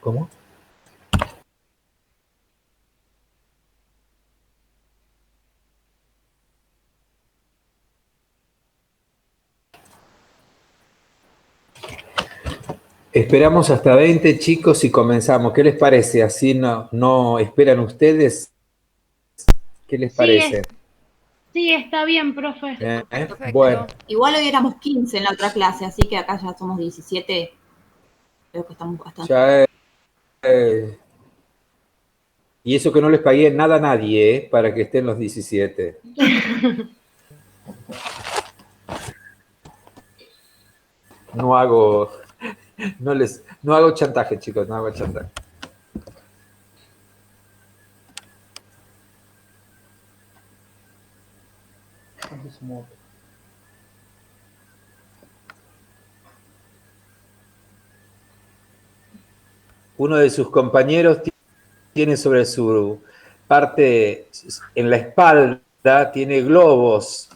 ¿Cómo? Esperamos hasta 20 chicos y comenzamos. ¿Qué les parece? Así no esperan ustedes. ¿Qué les parece? Sí, está bien, profe. Bueno, Perfecto. Igual hoy éramos 15 en la otra clase, así que acá ya somos 17. Creo que estamos bastante. ya y eso que no les pagué nada a nadie, para que estén los 17. No hago, no hago chantaje, chicos, no hago chantaje. Uno de sus compañeros tiene sobre su parte, en la espalda, tiene globos.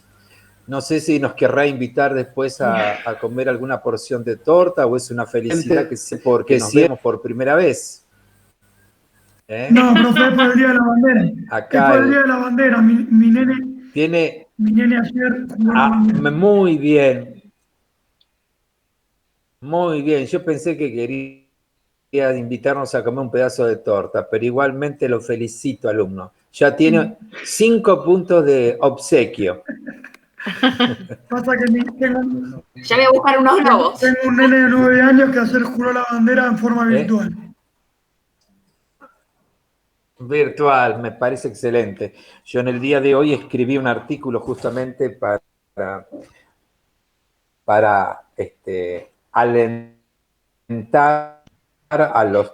No sé si nos querrá invitar después a comer alguna porción de torta o es una felicidad que sí, porque nos vemos por primera vez. No, profe, es por el Día de la Bandera. Es Acá por el Día de la Bandera. tiene Mi nene ayer jugó la bandera. muy bien, muy bien. Yo pensé que quería invitarnos a comer un pedazo de torta, pero igualmente lo felicito, alumno. Ya tiene 5 puntos de obsequio. Pasa que Ya voy a buscar unos globos. tengo un nene de 9 años que ayer juró la bandera en forma virtual. Virtual, me parece excelente. Yo en el día de hoy escribí un artículo justamente para alentar a los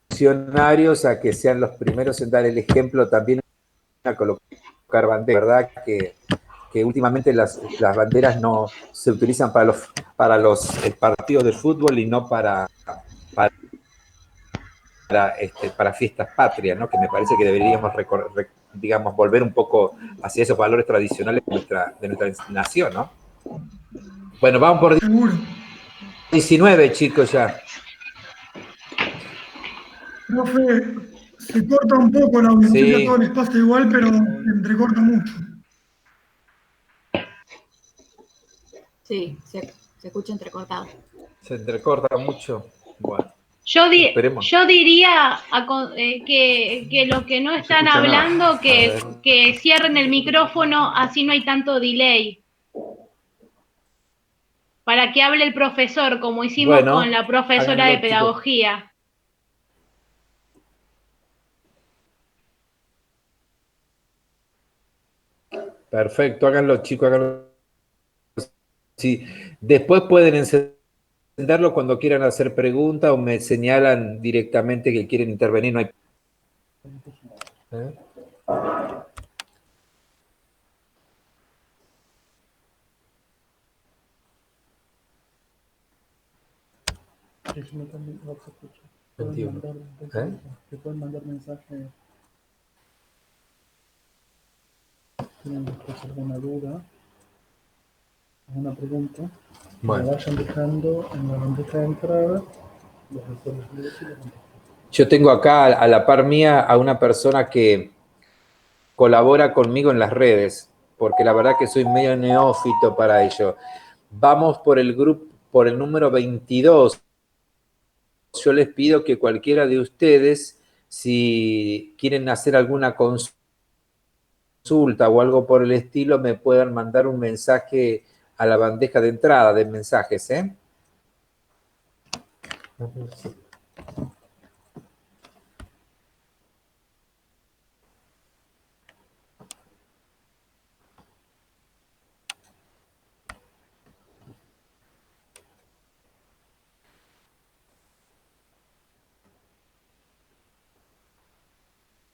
funcionarios a que sean los primeros en dar el ejemplo también a colocar banderas. ¿Verdad? Que últimamente las banderas no se utilizan para los partidos de fútbol y no para fiestas patrias, ¿no? Que me parece que deberíamos digamos, volver un poco hacia esos valores tradicionales de nuestra nación, ¿no? Bueno, vamos por Seguro. 19, chicos, ya. Profe, se corta un poco el audio. No sé si a todos Sí, les pasa igual, pero se entrecorta mucho. Sí, se escucha entrecortado. se entrecorta mucho. Bueno, Yo, esperemos. yo diría que los que no están hablando, que cierren el micrófono, así no hay tanto delay. Para que hable el profesor, como hicimos con Bueno, la profesora de háganlo, chicos. pedagogía. Perfecto, háganlo, chicos, háganlo. Sí. Después pueden encenderlo cuando quieran hacer preguntas o me señalan directamente que quieren intervenir. No hay... ¿Eh? No se escucha. 21. ¿Eh? Te pueden mandar mensaje. Tienen después alguna duda, alguna pregunta. Bueno. La vayan dejando en la bandeja de entrada. Los autores y los contestan. Yo tengo acá a la par mía a una persona que colabora conmigo en las redes, porque la verdad que soy medio neófito para ello. Vamos por el grupo, por el número 22. Yo les pido que cualquiera de ustedes, si quieren hacer alguna consulta o algo por el estilo, me puedan mandar un mensaje a la bandeja de entrada de mensajes, ¿eh?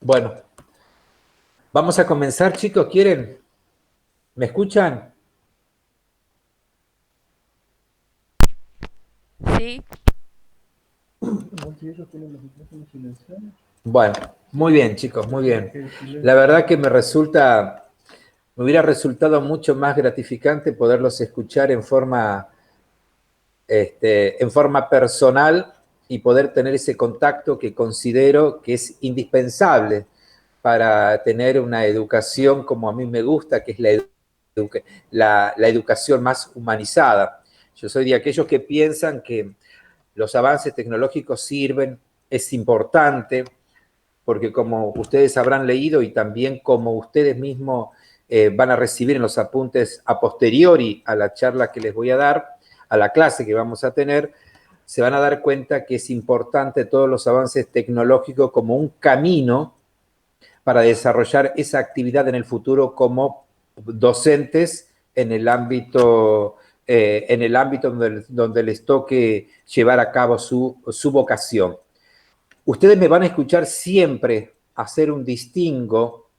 Bueno, vamos a comenzar, chicos. ¿Quieren? ¿Me escuchan? Sí. Bueno, muy bien, chicos, muy bien. La verdad que me hubiera resultado mucho más gratificante poderlos escuchar en forma personal y poder tener ese contacto que considero que es indispensable para tener una educación como a mí me gusta, que es la educación más humanizada. Yo soy de aquellos que piensan que los avances tecnológicos sirven, es importante, porque como ustedes habrán leído y también como ustedes mismos van a recibir en los apuntes a posteriori a la charla que les voy a dar, a la clase que vamos a tener, se van a dar cuenta que es importante todos los avances tecnológicos como un camino para desarrollar esa actividad en el futuro como docentes en el ámbito donde les toque llevar a cabo su vocación. Ustedes me van a escuchar siempre hacer un distingo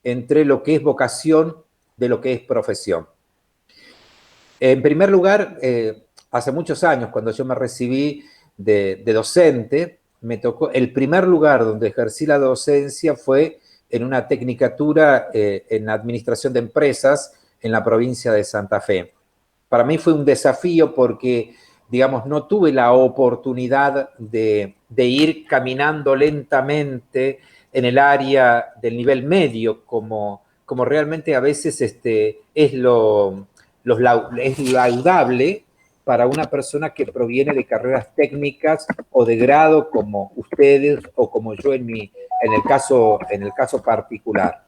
entre lo que es vocación de lo que es profesión. En primer lugar, hace muchos años, cuando yo me recibí de docente, me tocó, el primer lugar donde ejercí la docencia fue en una tecnicatura en administración de empresas en la provincia de Santa Fe. Para mí fue un desafío porque, digamos, no tuve la oportunidad de ir caminando lentamente en el área del nivel medio, como realmente a veces es laudable para una persona que proviene de carreras técnicas o de grado como ustedes o como yo en el caso particular.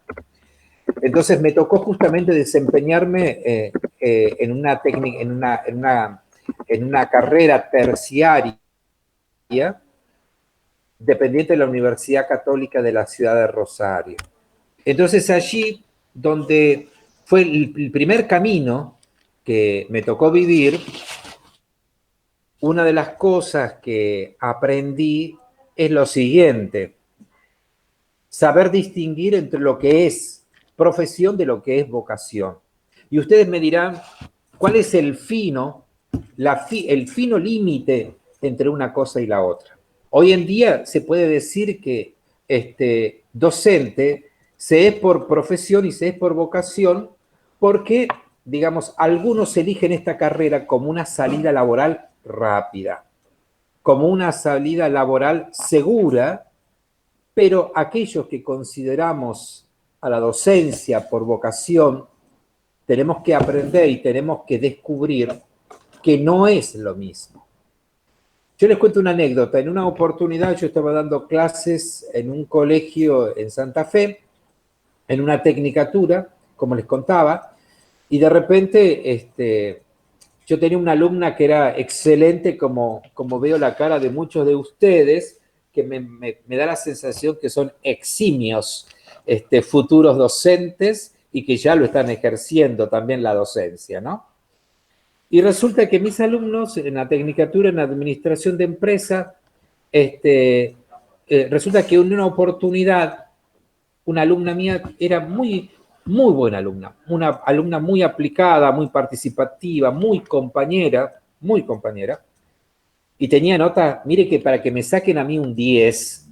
Entonces me tocó justamente desempeñarme en una carrera terciaria dependiente de la Universidad Católica de la ciudad de Rosario. Entonces allí donde fue el primer camino que me tocó vivir, una de las cosas que aprendí es lo siguiente: saber distinguir entre lo que es profesión de lo que es vocación. Y ustedes me dirán, ¿cuál es el fino límite entre una cosa y la otra? Hoy en día se puede decir que docente se es por profesión y se es por vocación porque, digamos, algunos eligen esta carrera como una salida laboral rápida, como una salida laboral segura, pero aquellos que consideramos a la docencia por vocación, tenemos que aprender y tenemos que descubrir que no es lo mismo. Yo les cuento una anécdota. En una oportunidad yo estaba dando clases en un colegio en Santa Fe, en una tecnicatura, como les contaba, y de repente yo tenía una alumna que era excelente, como veo la cara de muchos de ustedes, que me da la sensación que son eximios futuros docentes y que ya lo están ejerciendo también la docencia, ¿no? Y resulta que mis alumnos en la tecnicatura en administración de empresa, resulta que en una oportunidad, una alumna mía era muy buena alumna, una alumna muy aplicada, muy participativa, muy compañera, y tenía nota, mire que para que me saquen a mí un 10,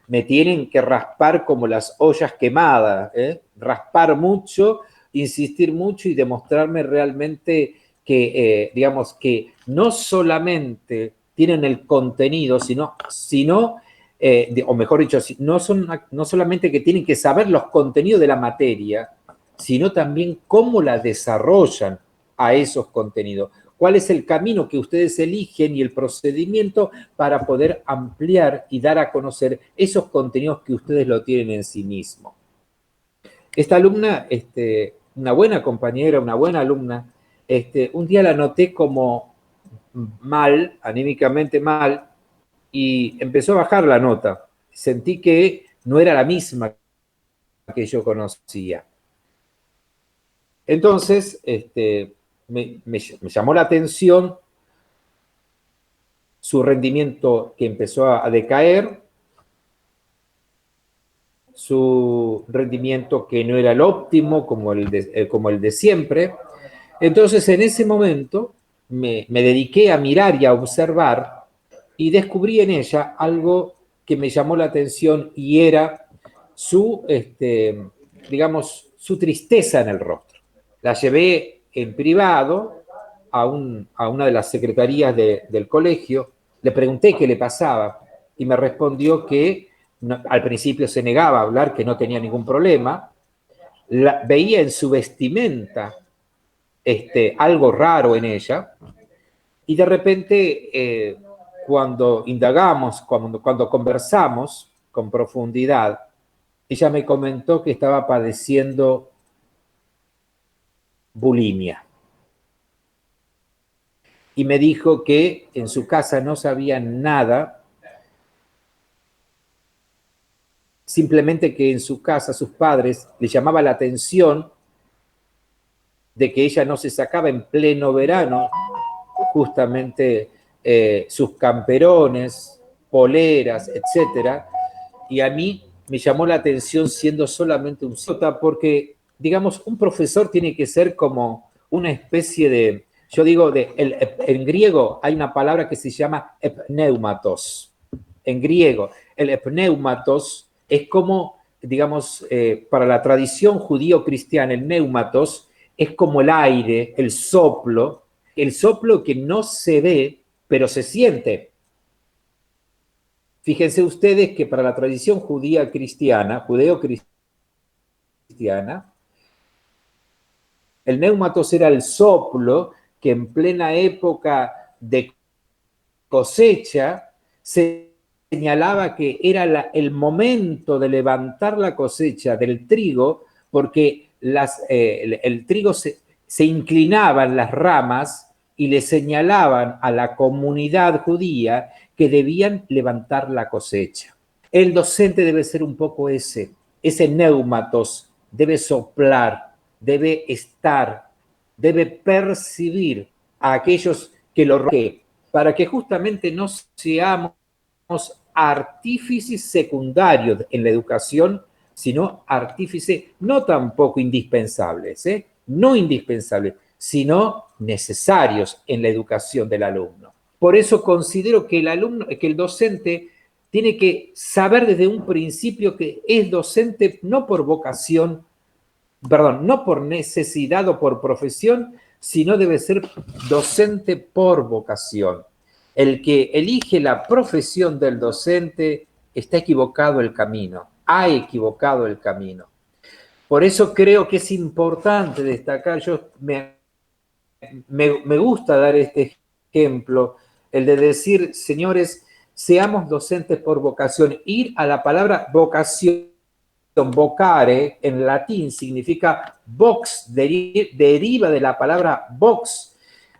me tienen que raspar como las ollas quemadas, raspar mucho, insistir mucho y demostrarme realmente que, digamos, que no solamente tienen el contenido, sino o mejor dicho, no solamente que tienen que saber los contenidos de la materia, sino también cómo la desarrollan a esos contenidos. ¿Cuál es el camino que ustedes eligen y el procedimiento para poder ampliar y dar a conocer esos contenidos que ustedes lo tienen en sí mismos? Esta alumna, una buena compañera, una buena alumna, un día la noté como mal, anímicamente mal, y empezó a bajar la nota. Sentí que no era la misma que yo conocía. Entonces, me llamó la atención su rendimiento que empezó a decaer su rendimiento que no era el óptimo como el de siempre. Entonces, en ese momento me dediqué a mirar y a observar y descubrí en ella algo que me llamó la atención y era su, digamos, su tristeza en el rostro. La llevé en privado a una de las secretarías del colegio, le pregunté qué le pasaba y me respondió que al principio se negaba a hablar, que no tenía ningún problema. Veía en su vestimenta algo raro en ella y de repente cuando indagamos, cuando conversamos con profundidad, ella me comentó que estaba padeciendo bulimia. Y me dijo que en su casa no sabía nada, simplemente que en su casa sus padres le llamaba la atención de que ella no se sacaba en pleno verano justamente sus camperones, poleras, etcétera, y a mí me llamó la atención siendo solamente un sota, porque, digamos, un profesor tiene que ser como una especie de, yo digo, en griego hay una palabra que se llama epneumatos. En griego, el epneumatos es como, digamos, para la tradición judío-cristiana, el neumatos es como el aire, el soplo que no se ve, pero se siente. Fíjense ustedes que para la tradición judía cristiana, judeo-cristiana, el neumatos era el soplo que en plena época de cosecha se señalaba que era el momento de levantar la cosecha del trigo, porque el trigo se inclinaban las ramas y le señalaban a la comunidad judía que debían levantar la cosecha. El docente debe ser un poco ese neumatos, debe soplar, debe estar, debe percibir a aquellos que lo rodean, para que justamente no seamos artífices secundarios en la educación, sino artífices no tampoco indispensables, no indispensables, sino necesarios en la educación del alumno. Por eso considero que el docente tiene que saber desde un principio que es docente no por vocación, no por necesidad o por profesión, sino debe ser docente por vocación. El que elige la profesión del docente está equivocado el camino, ha equivocado el camino. Por eso creo que es importante destacar, yo me gusta dar este ejemplo, el de decir, señores, seamos docentes por vocación. Ir a la palabra vocación, vocare, en latín significa vox, deriva de la palabra vox.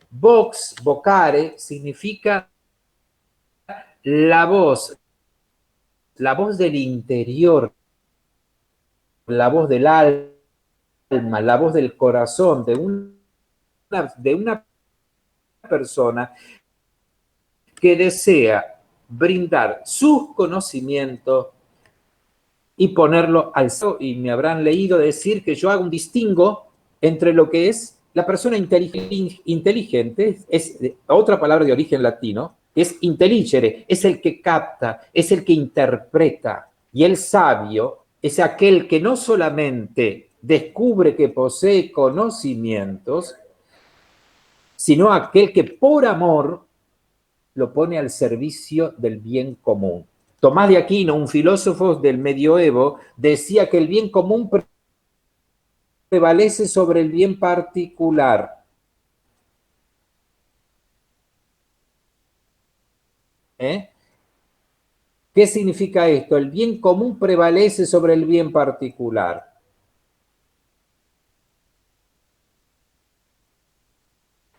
Vox, vocare, significa la voz del interior, la voz del alma, la voz del corazón de una persona que desea brindar sus conocimientos y ponerlo al centro. Y me habrán leído decir que yo hago un distingo entre lo que es la persona inteligente, es otra palabra de origen latino, es intelligere, es el que capta, es el que interpreta. Y el sabio es aquel que no solamente descubre que posee conocimientos, sino aquel que por amor lo pone al servicio del bien común. Tomás de Aquino, un filósofo del medioevo, decía que el bien común prevalece sobre el bien particular. ¿Qué significa esto? El bien común prevalece sobre el bien particular.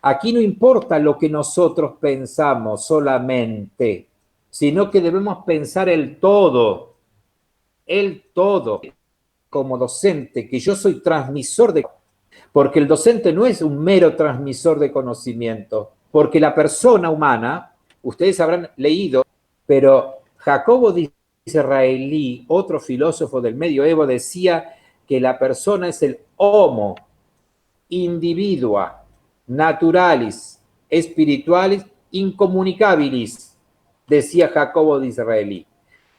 Aquí no importa lo que nosotros pensamos solamente, sino que debemos pensar el todo, como docente, que yo soy transmisor de, porque el docente no es un mero transmisor de conocimiento, porque la persona humana, ustedes habrán leído, pero Jacobo dice israelí, otro filósofo del medioevo, decía que la persona es el homo individua naturalis spiritualis incommunicabilis, decía Jacobo de Israelí.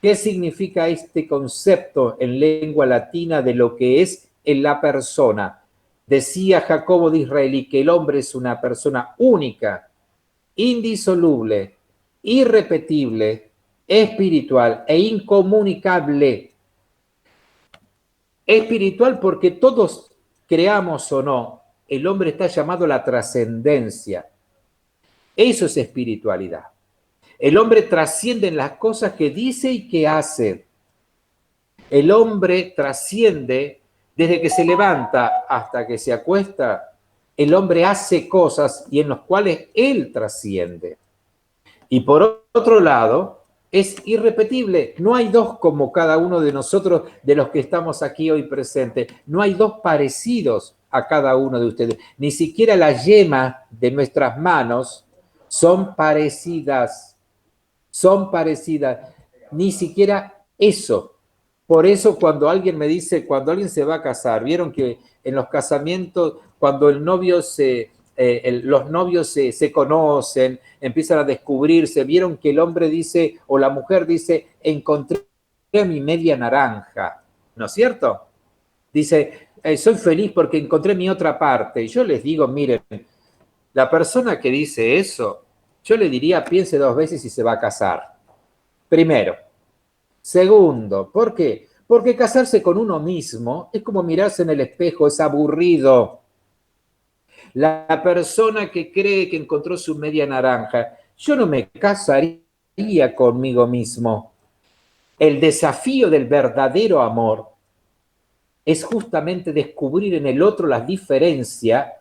¿Qué significa este concepto en lengua latina de lo que es en la persona? Decía Jacobo de Israelí que el hombre es una persona única, indisoluble, irrepetible, espiritual e incomunicable. Espiritual porque todos, creamos o no, el hombre está llamado a la trascendencia. Eso es espiritualidad. El hombre trasciende en las cosas que dice y que hace. El hombre trasciende desde que se levanta hasta que se acuesta. El hombre hace cosas y en las cuales él trasciende. Y por otro lado, es irrepetible. No hay dos como cada uno de nosotros, de los que estamos aquí hoy presentes. No hay dos parecidos a cada uno de ustedes. Ni siquiera las yemas de nuestras manos son parecidas. Son parecidas. Ni siquiera eso. Por eso cuando alguien me dice, cuando alguien se va a casar, vieron que en los casamientos, cuando el novio los novios se conocen, empiezan a descubrirse, vieron que el hombre dice, o la mujer dice, encontré a mi media naranja, ¿no es cierto? Dice, soy feliz porque encontré mi otra parte. Y yo les digo, miren, la persona que dice eso, yo le diría, piense dos veces si se va a casar. Primero. Segundo, ¿por qué? Porque casarse con uno mismo es como mirarse en el espejo, es aburrido. La persona que cree que encontró su media naranja, yo no me casaría conmigo mismo. El desafío del verdadero amor es justamente descubrir en el otro las diferencias.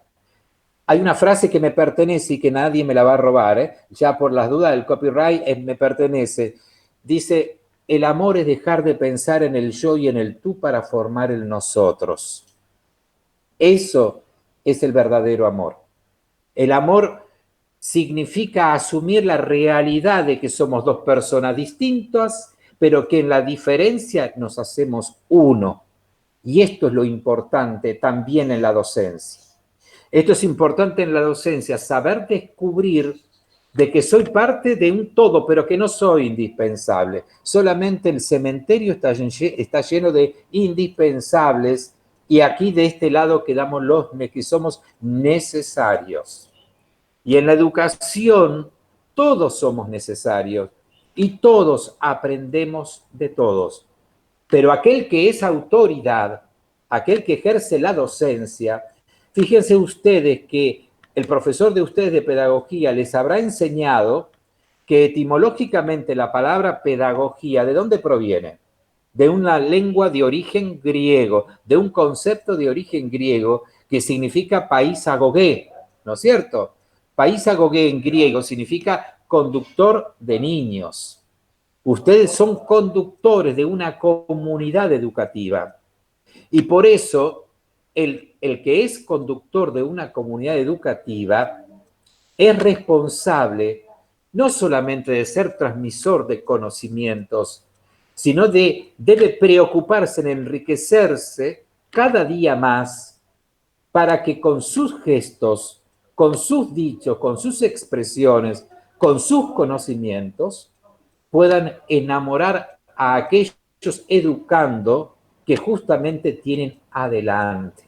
Hay una frase que me pertenece y que nadie me la va a robar, ya por las dudas del copyright me pertenece. Dice, el amor es dejar de pensar en el yo y en el tú para formar el nosotros. Eso es el verdadero amor. El amor significa asumir la realidad de que somos dos personas distintas, pero que en la diferencia nos hacemos uno. Y esto es lo importante también en la docencia. Esto es importante en la docencia, saber descubrir de que soy parte de un todo, pero que no soy indispensable. Solamente el cementerio está lleno de indispensables y aquí de este lado quedamos los que somos necesarios. Y en la educación todos somos necesarios y todos aprendemos de todos. Pero aquel que es autoridad, aquel que ejerce la docencia, fíjense ustedes que el profesor de ustedes de pedagogía les habrá enseñado que etimológicamente la palabra pedagogía, ¿de dónde proviene? De una lengua de origen griego, de un concepto de origen griego que significa paisagogé, ¿no es cierto? Paisagogé en griego significa conductor de niños. Ustedes son conductores de una comunidad educativa. Y por eso el que es conductor de una comunidad educativa es responsable no solamente de ser transmisor de conocimientos, sino debe preocuparse en enriquecerse cada día más para que con sus gestos, con sus dichos, con sus expresiones, con sus conocimientos, puedan enamorar a aquellos educando que justamente tienen adelante.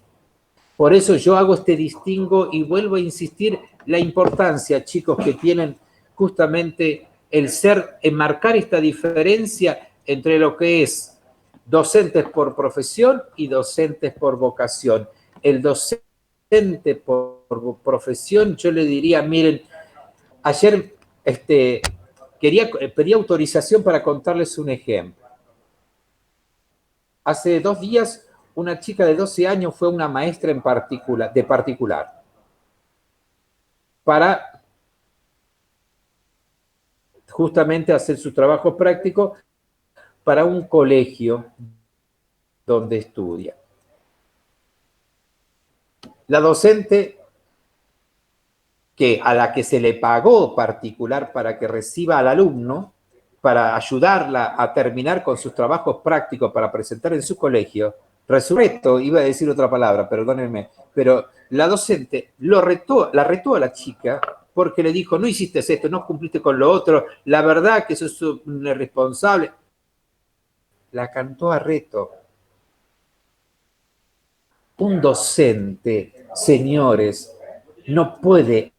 Por eso yo hago este distingo y vuelvo a insistir la importancia, chicos, que tienen justamente el ser, enmarcar esta diferencia entre lo que es docentes por profesión y docentes por vocación. El docente por profesión, yo le diría, miren, ayer pedí autorización para contarles un ejemplo. Hace 2 días, una chica de 12 años fue una maestra de particular para justamente hacer su trabajo práctico para un colegio donde estudia. La docente a la que se le pagó particular para que reciba al alumno, para ayudarla a terminar con sus trabajos prácticos para presentar en su colegio, resuelto, iba a decir otra palabra, perdónenme, pero la docente la retó a la chica porque le dijo, no hiciste esto, no cumpliste con lo otro, la verdad que sos un irresponsable. La cantó a reto. Un docente, señores, no puede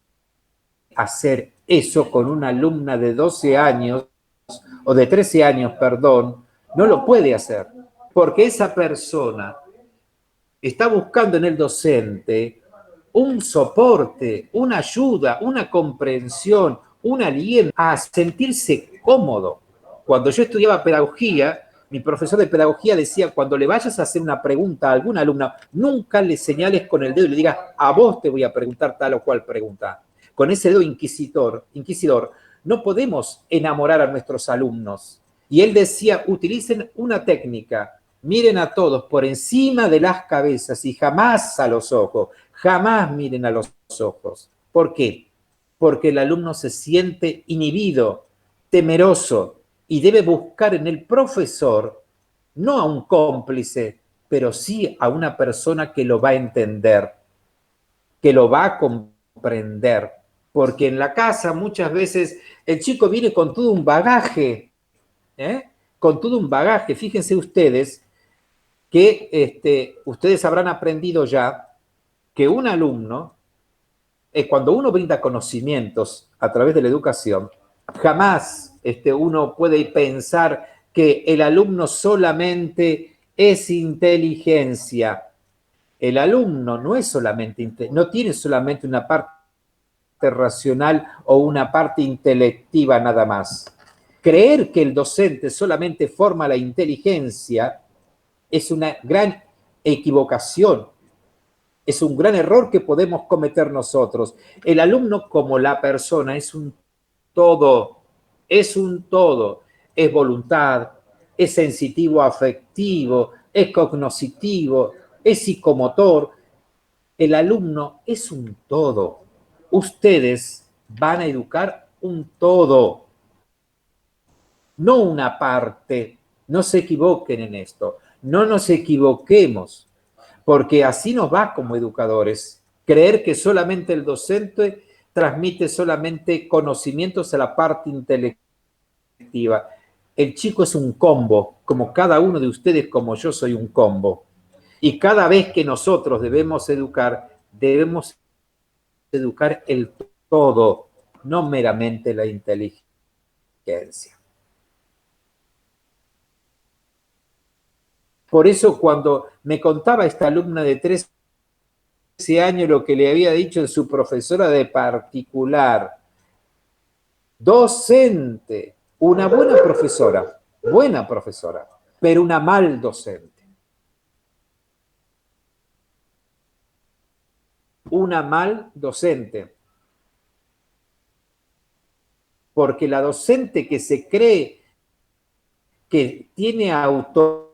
hacer eso con una alumna de 12 años o de 13 años, perdón, no lo puede hacer, porque esa persona está buscando en el docente un soporte, una ayuda, una comprensión, un aliento a sentirse cómodo. Cuando yo estudiaba pedagogía, mi profesor de pedagogía decía, cuando le vayas a hacer una pregunta a algún alumno, nunca le señales con el dedo y le digas, a vos te voy a preguntar tal o cual pregunta. Con ese dedo inquisidor, no podemos enamorar a nuestros alumnos. Y él decía, utilicen una técnica, miren a todos por encima de las cabezas y jamás a los ojos, jamás miren a los ojos. ¿Por qué? Porque el alumno se siente inhibido, temeroso, y debe buscar en el profesor, no a un cómplice, pero sí a una persona que lo va a entender, que lo va a comprender. Porque en la casa muchas veces el chico viene con todo un bagaje, con todo un bagaje. Fíjense ustedes que ustedes habrán aprendido ya que un alumno, cuando uno brinda conocimientos a través de la educación, jamás uno puede pensar que el alumno solamente es inteligencia. El alumno no es solamente, no tiene solamente una parte racional o una parte intelectiva nada más. Creer que el docente solamente forma la inteligencia es una gran equivocación, es un gran error que podemos cometer nosotros. El alumno como la persona es un todo, es un todo, es voluntad, es sensitivo afectivo, es cognoscitivo, es psicomotor. El alumno es un todo. Ustedes van a educar un todo, no una parte. No se equivoquen en esto, no nos equivoquemos, porque así nos va como educadores. Creer que solamente el docente transmite solamente conocimientos a la parte intelectiva. El chico es un combo, como cada uno de ustedes, como yo soy un combo. Y cada vez que nosotros debemos educar el todo, no meramente la inteligencia. Por eso cuando me contaba esta alumna de 13 años lo que le había dicho en su profesora de particular, docente, una buena profesora, pero una mal docente. Una mal docente. Porque la docente que se cree que tiene autoridad,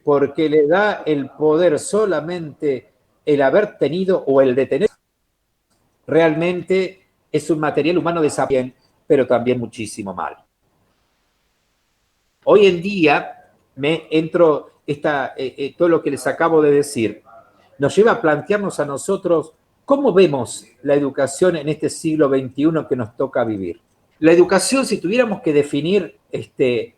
porque le da el poder solamente el haber tenido o el de tener, realmente es un material humano desafiante, pero también muchísimo mal. Hoy en día todo lo que les acabo de decir nos lleva a plantearnos a nosotros cómo vemos la educación en este siglo XXI que nos toca vivir. La educación, si tuviéramos que definir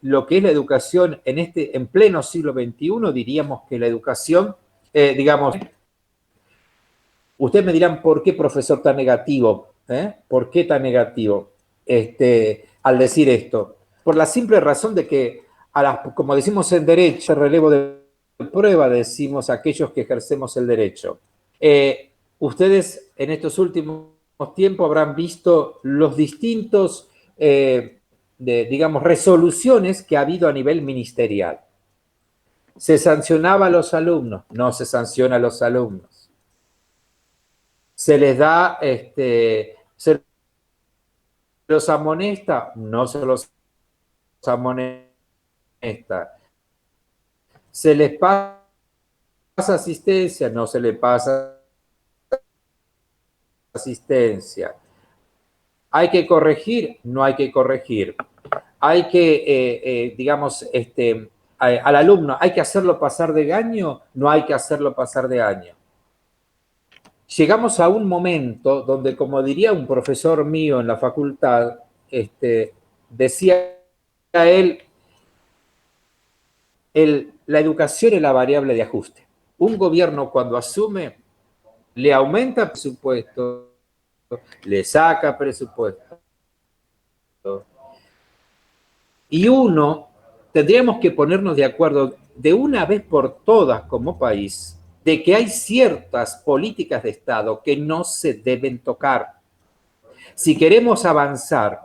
lo que es la educación en pleno siglo XXI, diríamos que la educación, ustedes me dirán, ¿por qué, profesor, tan negativo? ¿Por qué tan negativo al decir esto? Por la simple razón de que, como decimos en derecho, relevo de prueba, decimos aquellos que ejercemos el derecho. Ustedes en estos últimos tiempos habrán visto los distintos, resoluciones que ha habido a nivel ministerial. ¿Se sancionaba a los alumnos? No se sanciona a los alumnos. ¿Se les da, se los amonesta? No se los amonesta. ¿Se les pasa asistencia? No se les pasa asistencia. ¿Hay que corregir? No hay que corregir. Hay que, digamos, al alumno, ¿hay que hacerlo pasar de año? No hay que hacerlo pasar de año. Llegamos a un momento donde, como diría un profesor mío en la facultad, decía él, la educación es la variable de ajuste. Un gobierno cuando asume, le aumenta presupuesto, le saca presupuesto. Y tendríamos que ponernos de acuerdo de una vez por todas como país, de que hay ciertas políticas de Estado que no se deben tocar. Si queremos avanzar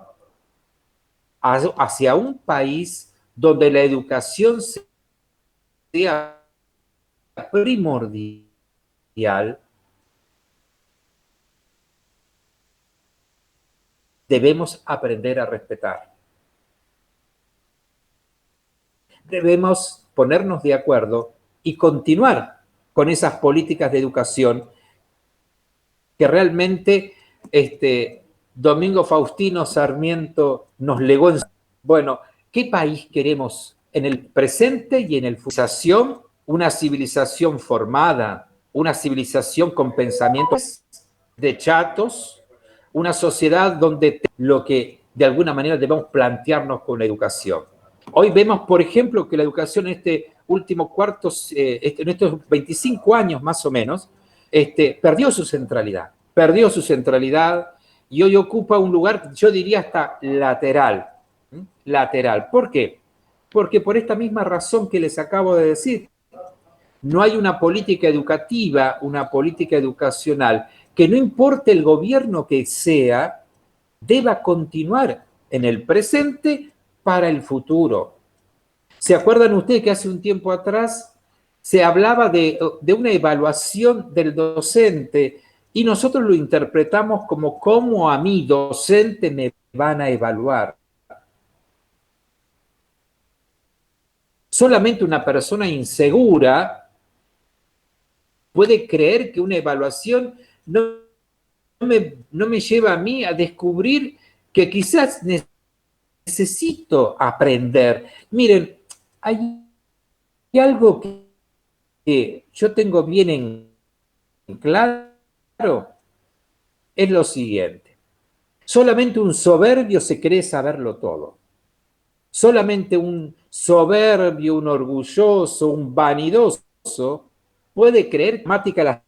hacia un país donde la educación sea primordial, debemos aprender a respetar. Debemos ponernos de acuerdo y continuar con esas políticas de educación que realmente Domingo Faustino Sarmiento nos legó. Bueno, ¿qué país queremos en el presente y en el futuro? Una civilización formada, una civilización con pensamientos de chatos, una sociedad donde lo que de alguna manera debemos plantearnos con la educación. Hoy vemos, por ejemplo, que la educación en este último cuarto, en estos 25 años más o menos, perdió su centralidad y hoy ocupa un lugar, yo diría hasta lateral. Lateral. ¿Por qué? Porque por esta misma razón que les acabo de decir, no hay una política educativa, una política educacional, que no importe el gobierno que sea, deba continuar en el presente para el futuro. ¿Se acuerdan ustedes que hace un tiempo atrás se hablaba de una evaluación del docente y nosotros lo interpretamos como cómo a mí, docente, me van a evaluar? Solamente una persona insegura puede creer que una evaluación no me lleva a mí a descubrir que quizás necesito aprender. Miren, hay algo que yo tengo bien en claro, es lo siguiente. Solamente un soberbio se cree saberlo todo. Solamente un soberbio, un orgulloso, un vanidoso puede creer que la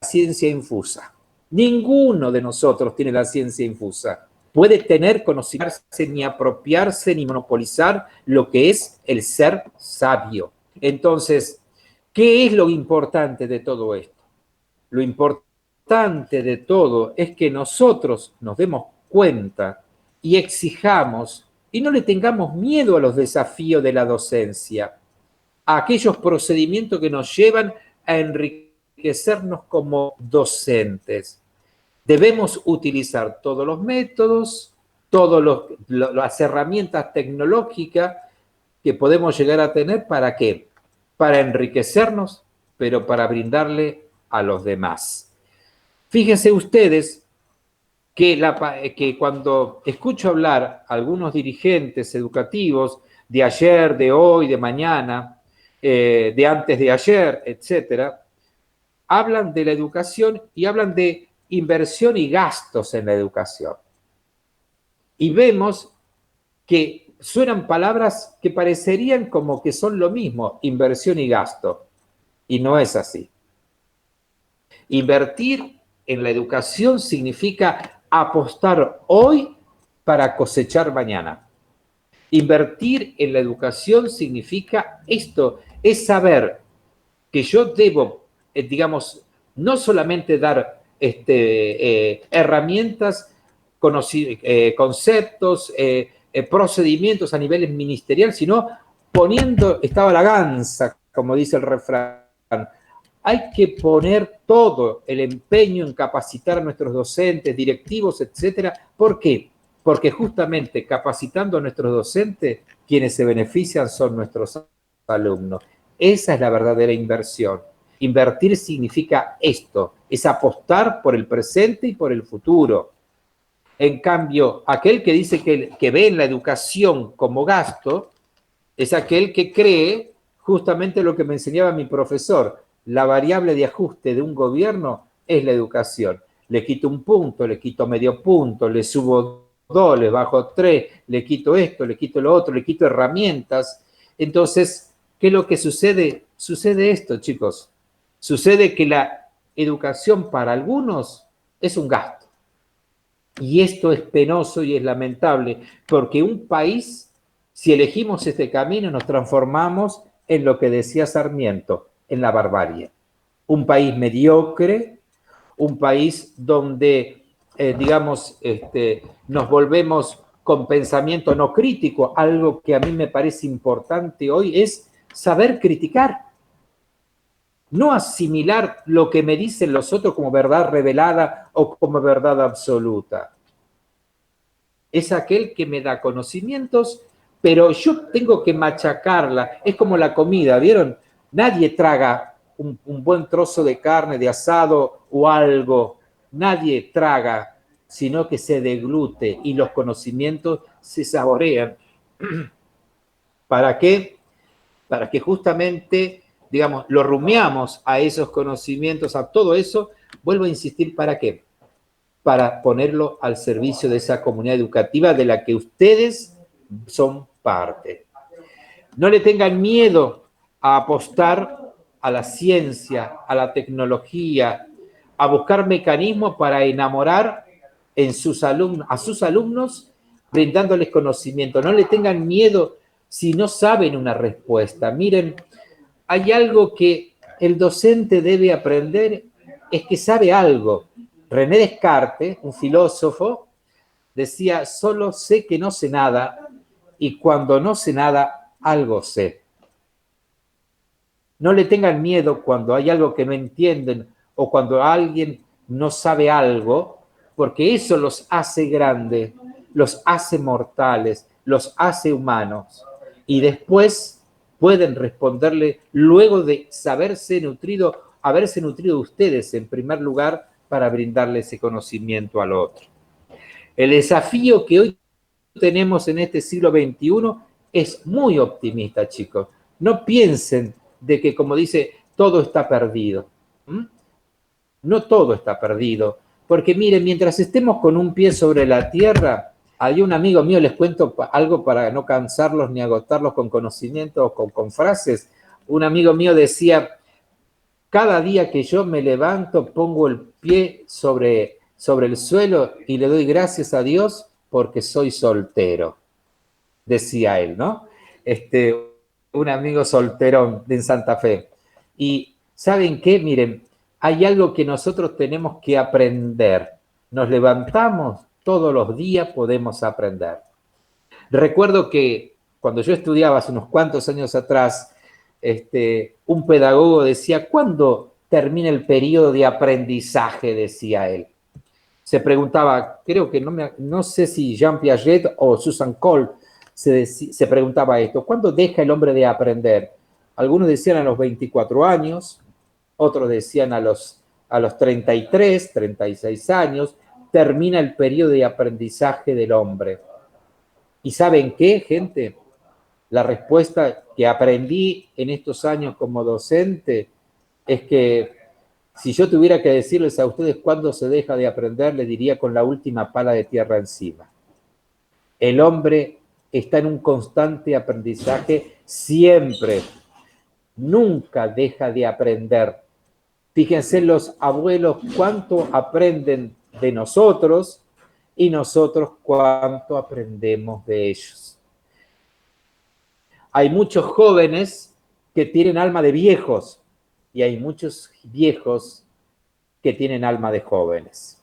ciencia infusa. Ninguno de nosotros tiene la ciencia infusa. Puede tener conocimiento, ni apropiarse, ni monopolizar lo que es el ser sabio. Entonces, ¿qué es lo importante de todo esto? Lo importante de todo es que nosotros nos demos cuenta y exijamos y no le tengamos miedo a los desafíos de la docencia, a aquellos procedimientos que nos llevan a enriquecernos como docentes. Debemos utilizar todos los métodos, todas las herramientas tecnológicas que podemos llegar a tener. ¿Para qué? Para enriquecernos, pero para brindarle a los demás. Fíjense ustedes que cuando escucho hablar a algunos dirigentes educativos de ayer, de hoy, de mañana, de antes de ayer, etcétera, hablan de la educación y hablan de inversión y gastos en la educación. Y vemos que suenan palabras que parecerían como que son lo mismo, inversión y gasto. Y no es así. Invertir en la educación significa apostar hoy para cosechar mañana. Invertir en la educación significa esto, es saber que yo debo, digamos, no solamente dar herramientas, conceptos, procedimientos a nivel ministerial, sino poniendo extravaganza, como dice el refrán. Hay que poner todo el empeño en capacitar a nuestros docentes, directivos, etcétera. ¿Por qué? Porque justamente capacitando a nuestros docentes, quienes se benefician son nuestros alumnos. Esa es la verdadera inversión. Invertir significa esto, es apostar por el presente y por el futuro. En cambio, aquel que dice que ve en la educación como gasto es aquel que cree justamente lo que me enseñaba mi profesor. La variable de ajuste de un gobierno es la educación. Le quito un punto, le quito medio punto, le subo 2, le bajo 3, le quito esto, le quito lo otro, le quito herramientas. Entonces, ¿qué es lo que sucede? Sucede esto, chicos. Sucede que la educación para algunos es un gasto. Y esto es penoso y es lamentable, porque un país, si elegimos este camino, nos transformamos en lo que decía Sarmiento, en la barbarie. Un país mediocre, un país donde, digamos, nos volvemos con pensamiento no crítico. Algo que a mí me parece importante hoy es saber criticar. No asimilar lo que me dicen los otros como verdad revelada o como verdad absoluta. Es aquel que me da conocimientos, pero yo tengo que machacarla. Es como la comida, ¿vieron? Nadie traga un buen trozo de carne, de asado o algo. Nadie traga, sino que se deglute y los conocimientos se saborean. ¿Para qué? Para que justamente, digamos, lo rumiamos a esos conocimientos, a todo eso. Vuelvo a insistir, ¿para qué? Para ponerlo al servicio de esa comunidad educativa de la que ustedes son parte. No le tengan miedo a apostar a la ciencia, a la tecnología, a buscar mecanismos para enamorar a sus alumnos, brindándoles conocimiento. No le tengan miedo si no saben una respuesta. Miren, hay algo que el docente debe aprender, es que sabe algo. René Descartes, un filósofo, decía, solo sé que no sé nada y cuando no sé nada, algo sé. No le tengan miedo cuando hay algo que no entienden o cuando alguien no sabe algo, porque eso los hace grandes, los hace mortales, los hace humanos. Y después pueden responderle, luego de haberse nutrido ustedes en primer lugar para brindarle ese conocimiento al otro. El desafío que hoy tenemos en este siglo XXI es muy optimista, chicos. No piensen de que, como dice, todo está perdido. No todo está perdido. Porque miren, mientras estemos con un pie sobre la tierra, hay un amigo mío, les cuento algo para no cansarlos ni agotarlos con conocimientos o con frases. Un amigo mío decía, cada día que yo me levanto pongo el pie sobre el suelo y le doy gracias a Dios porque soy soltero, decía él, ¿no? Un amigo solterón de Santa Fe. Y ¿saben qué? Miren, hay algo que nosotros tenemos que aprender. Nos levantamos, todos los días podemos aprender. Recuerdo que cuando yo estudiaba hace unos cuantos años atrás, un pedagogo decía, ¿cuándo termina el periodo de aprendizaje? Decía él. Se preguntaba, creo que no sé si Jean Piaget o Susan Cole se preguntaba esto, ¿cuándo deja el hombre de aprender? Algunos decían a los 24 años, otros decían a los 33, 36 años, termina el periodo de aprendizaje del hombre. ¿Y saben qué, gente? La respuesta que aprendí en estos años como docente es que si yo tuviera que decirles a ustedes cuándo se deja de aprender, les diría con la última pala de tierra encima. El hombre está en un constante aprendizaje siempre. Nunca deja de aprender. Fíjense los abuelos cuánto aprenden de nosotros y nosotros cuánto aprendemos de ellos. Hay muchos jóvenes que tienen alma de viejos y hay muchos viejos que tienen alma de jóvenes.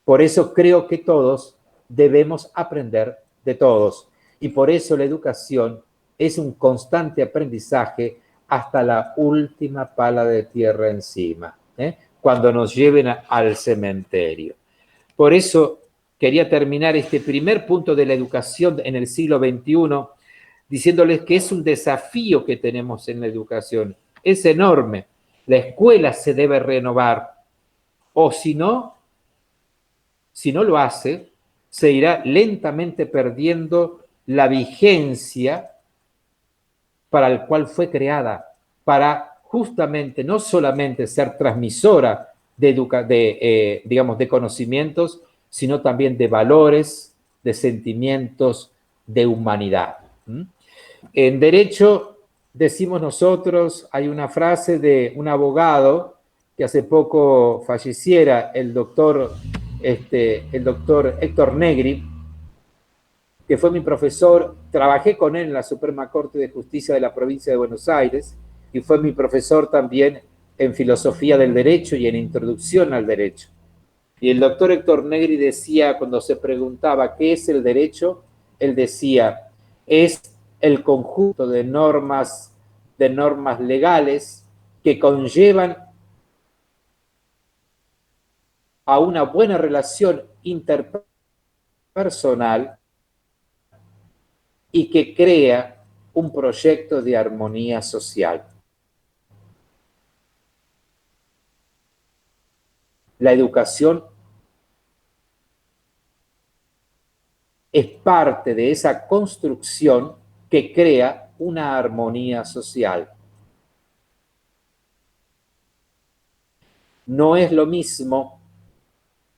Por eso creo que todos debemos aprender de todos y por eso la educación es un constante aprendizaje hasta la última pala de tierra encima, cuando nos lleven al cementerio. Por eso quería terminar este primer punto de la educación en el siglo XXI diciéndoles que es un desafío que tenemos en la educación. Es enorme. La escuela se debe renovar. O si no lo hace, se irá lentamente perdiendo la vigencia para el cual fue creada, para justamente no solamente ser transmisora de conocimientos, sino también de valores, de sentimientos, de humanidad. En derecho, decimos nosotros, hay una frase de un abogado que hace poco falleciera, el doctor Héctor Negri, que fue mi profesor. Trabajé con él en la Suprema Corte de Justicia de la provincia de Buenos Aires y fue mi profesor también en filosofía del derecho y en introducción al derecho. Y el doctor Héctor Negri decía, cuando se preguntaba qué es el derecho, él decía, es el conjunto de normas legales que conllevan a una buena relación interpersonal y que crea un proyecto de armonía social. La educación es parte de esa construcción que crea una armonía social. No es lo mismo,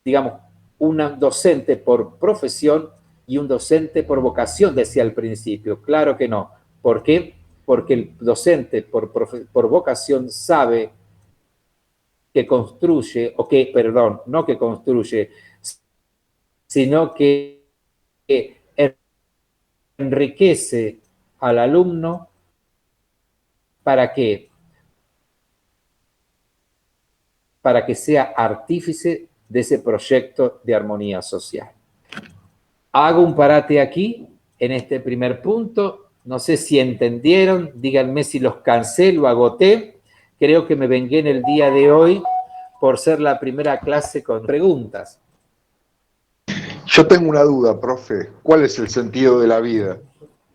digamos, un docente por profesión y un docente por vocación, decía al principio. Claro que no. ¿Por qué? Porque el docente por vocación sabe que construye, no que construye, sino que enriquece al alumno. ¿Para qué? Para que sea artífice de ese proyecto de armonía social. Hago un parate aquí, en este primer punto. No sé si entendieron, díganme si los cansé, lo agoté. Creo que me vengué en el día de hoy por ser la primera clase con preguntas. Yo tengo una duda, profe. ¿Cuál es el sentido de la vida?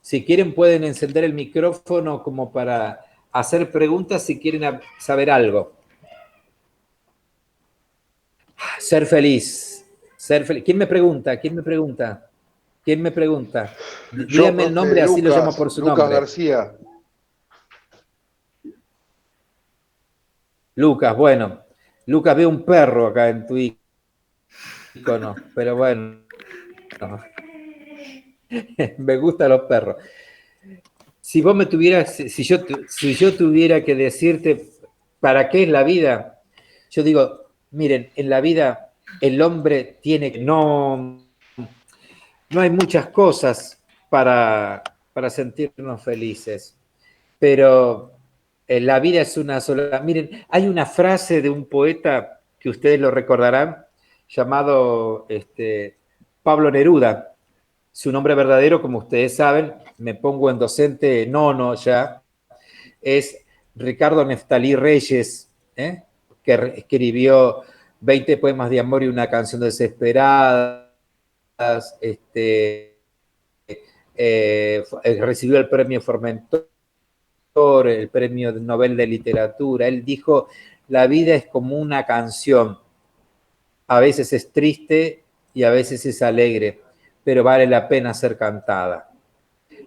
Si quieren pueden encender el micrófono como para hacer preguntas si quieren saber algo. Ser feliz. Ser feliz. ¿Quién me pregunta? ¿Quién me pregunta? ¿Quién me pregunta? Dígame el nombre, así lo llamo por su nombre. Lucas García. Lucas, bueno. Lucas, veo un perro acá en tu icono, pero bueno. Me gustan los perros. Si vos me tuvieras, si yo tuviera que decirte para qué es la vida, yo digo, miren, en la vida el hombre no hay muchas cosas para sentirnos felices, pero la vida es una sola. Miren, hay una frase de un poeta que ustedes lo recordarán, llamado Pablo Neruda. Su nombre verdadero, como ustedes saben, me pongo en docente nono ya, es Ricardo Neftalí Reyes, que escribió 20 poemas de amor y una canción desesperada. Recibió el premio Formentor, el premio Nobel de Literatura. Él dijo, la vida es como una canción, a veces es triste y a veces es alegre, pero vale la pena ser cantada.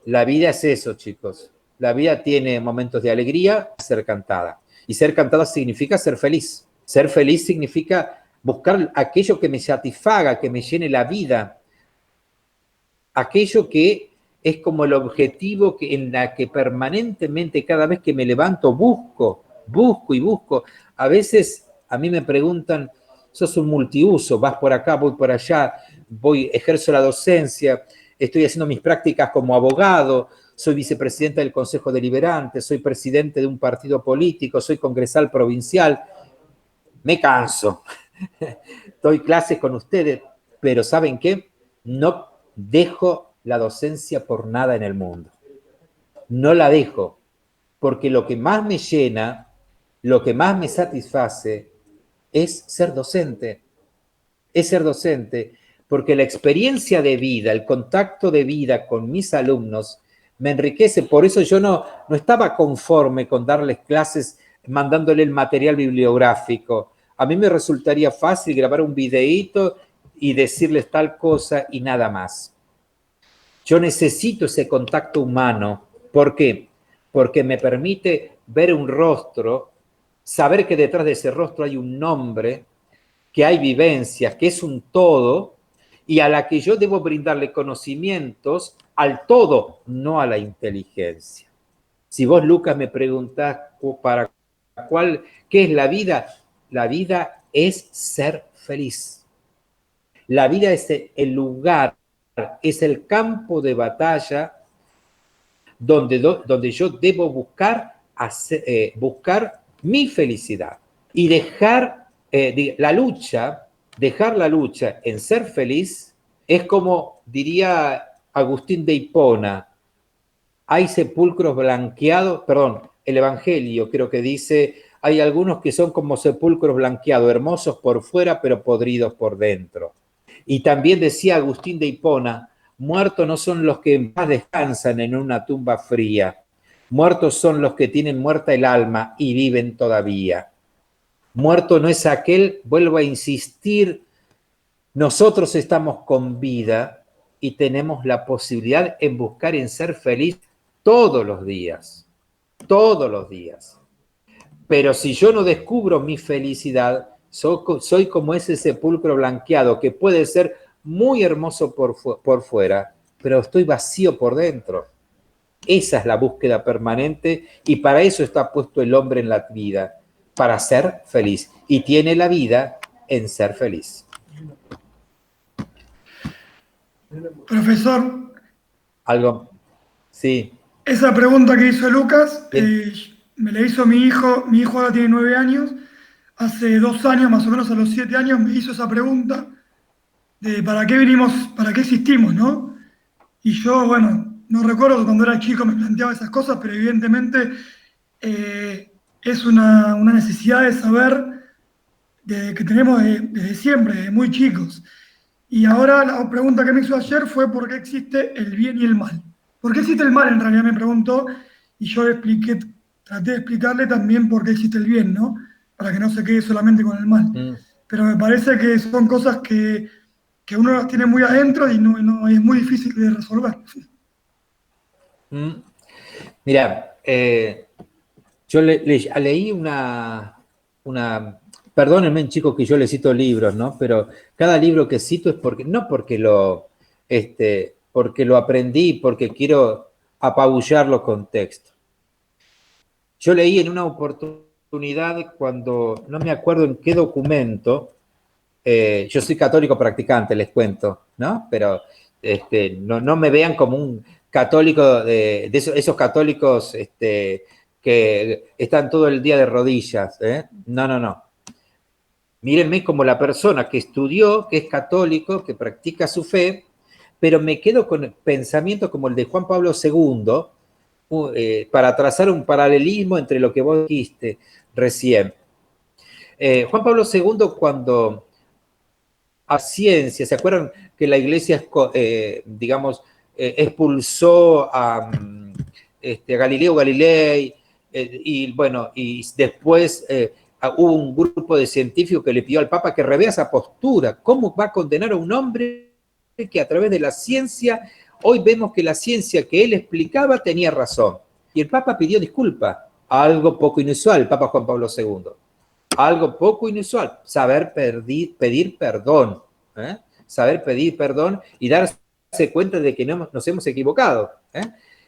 La vida es eso, chicos. La vida tiene momentos de alegría, ser cantada. Y ser cantada significa ser feliz. Ser feliz significa buscar aquello que me satisfaga, que me llene la vida. Aquello que es como el objetivo en la que permanentemente, cada vez que me levanto, busco. A veces a mí me preguntan, sos un multiuso, vas por acá, voy por allá, ejerzo la docencia, estoy haciendo mis prácticas como abogado, soy vicepresidente del Consejo Deliberante, soy presidente de un partido político, soy congresal provincial. Me canso. Doy clases con ustedes, pero ¿saben qué? No dejo la docencia por nada en el mundo. No la dejo, porque lo que más me llena, lo que más me satisface, es ser docente. Es ser docente, porque la experiencia de vida, el contacto de vida con mis alumnos me enriquece. Por eso yo no estaba conforme con darles clases mandándole el material bibliográfico. A mí me resultaría fácil grabar un videíto y decirles tal cosa y nada más. Yo necesito ese contacto humano. ¿Por qué? Porque me permite ver un rostro, saber que detrás de ese rostro hay un nombre, que hay vivencias, que es un todo, y a la que yo debo brindarle conocimientos al todo, no a la inteligencia. Si vos, Lucas, me preguntás ¿qué es la vida es ser feliz. La vida es el lugar, es el campo de batalla donde yo debo buscar mi felicidad y dejar la lucha en ser feliz. Es como diría Agustín de Hipona, hay sepulcros blanqueados, perdón, el Evangelio creo que dice, hay algunos que son como sepulcros blanqueados, hermosos por fuera pero podridos por dentro. Y también decía Agustín de Hipona, muertos no son los que en paz descansan en una tumba fría, muertos son los que tienen muerta el alma y viven todavía. Muerto no es aquel, vuelvo a insistir, nosotros estamos con vida y tenemos la posibilidad en buscar en ser feliz todos los días. Pero si yo no descubro mi felicidad, soy como ese sepulcro blanqueado que puede ser muy hermoso por fuera, pero estoy vacío por dentro. Esa es la búsqueda permanente y para eso está puesto el hombre en la vida, para ser feliz. Y tiene la vida en ser feliz. Profesor. Algo, sí. Esa pregunta que hizo Lucas, me la hizo mi hijo ahora tiene 9 años, hace 2 años, más o menos a los 7 años, me hizo esa pregunta de ¿para qué vinimos, para qué existimos, no? Y yo, bueno, no recuerdo cuando era chico me planteaba esas cosas, pero evidentemente es una necesidad de saber que tenemos desde siempre, desde muy chicos. Y ahora la pregunta que me hizo ayer fue ¿por qué existe el bien y el mal? ¿Por qué existe el mal? En realidad me preguntó, y yo traté de explicarle también por qué existe el bien, ¿no? Para que no se quede solamente con el mal. Pero me parece que son cosas que uno las tiene muy adentro y no es muy difícil de resolver. Mira, yo leí una... Perdónenme, chicos, que yo le cito libros, ¿no? Pero cada libro que cito es no porque lo aprendí, porque quiero apabullar los contextos. Yo leí en una oportunidad cuando, no me acuerdo en qué documento, yo soy católico practicante, les cuento, ¿no? Pero no me vean como un católico de esos católicos que están todo el día de rodillas, ¿eh? No. Mírenme como la persona que estudió, que es católico, que practica su fe, pero me quedo con pensamientos como el de Juan Pablo II, para trazar un paralelismo entre lo que vos dijiste recién. Juan Pablo II, cuando a ciencia, ¿se acuerdan que la iglesia, expulsó a Galileo Galilei? Y después hubo un grupo de científicos que le pidió al Papa que revea esa postura. ¿Cómo va a condenar a un hombre que a través de la ciencia, hoy vemos que la ciencia que él explicaba tenía razón? Y el Papa pidió disculpas, algo poco inusual, el Papa Juan Pablo II. Algo poco inusual, saber pedir perdón, saber pedir perdón y darse cuenta de que nos hemos equivocado.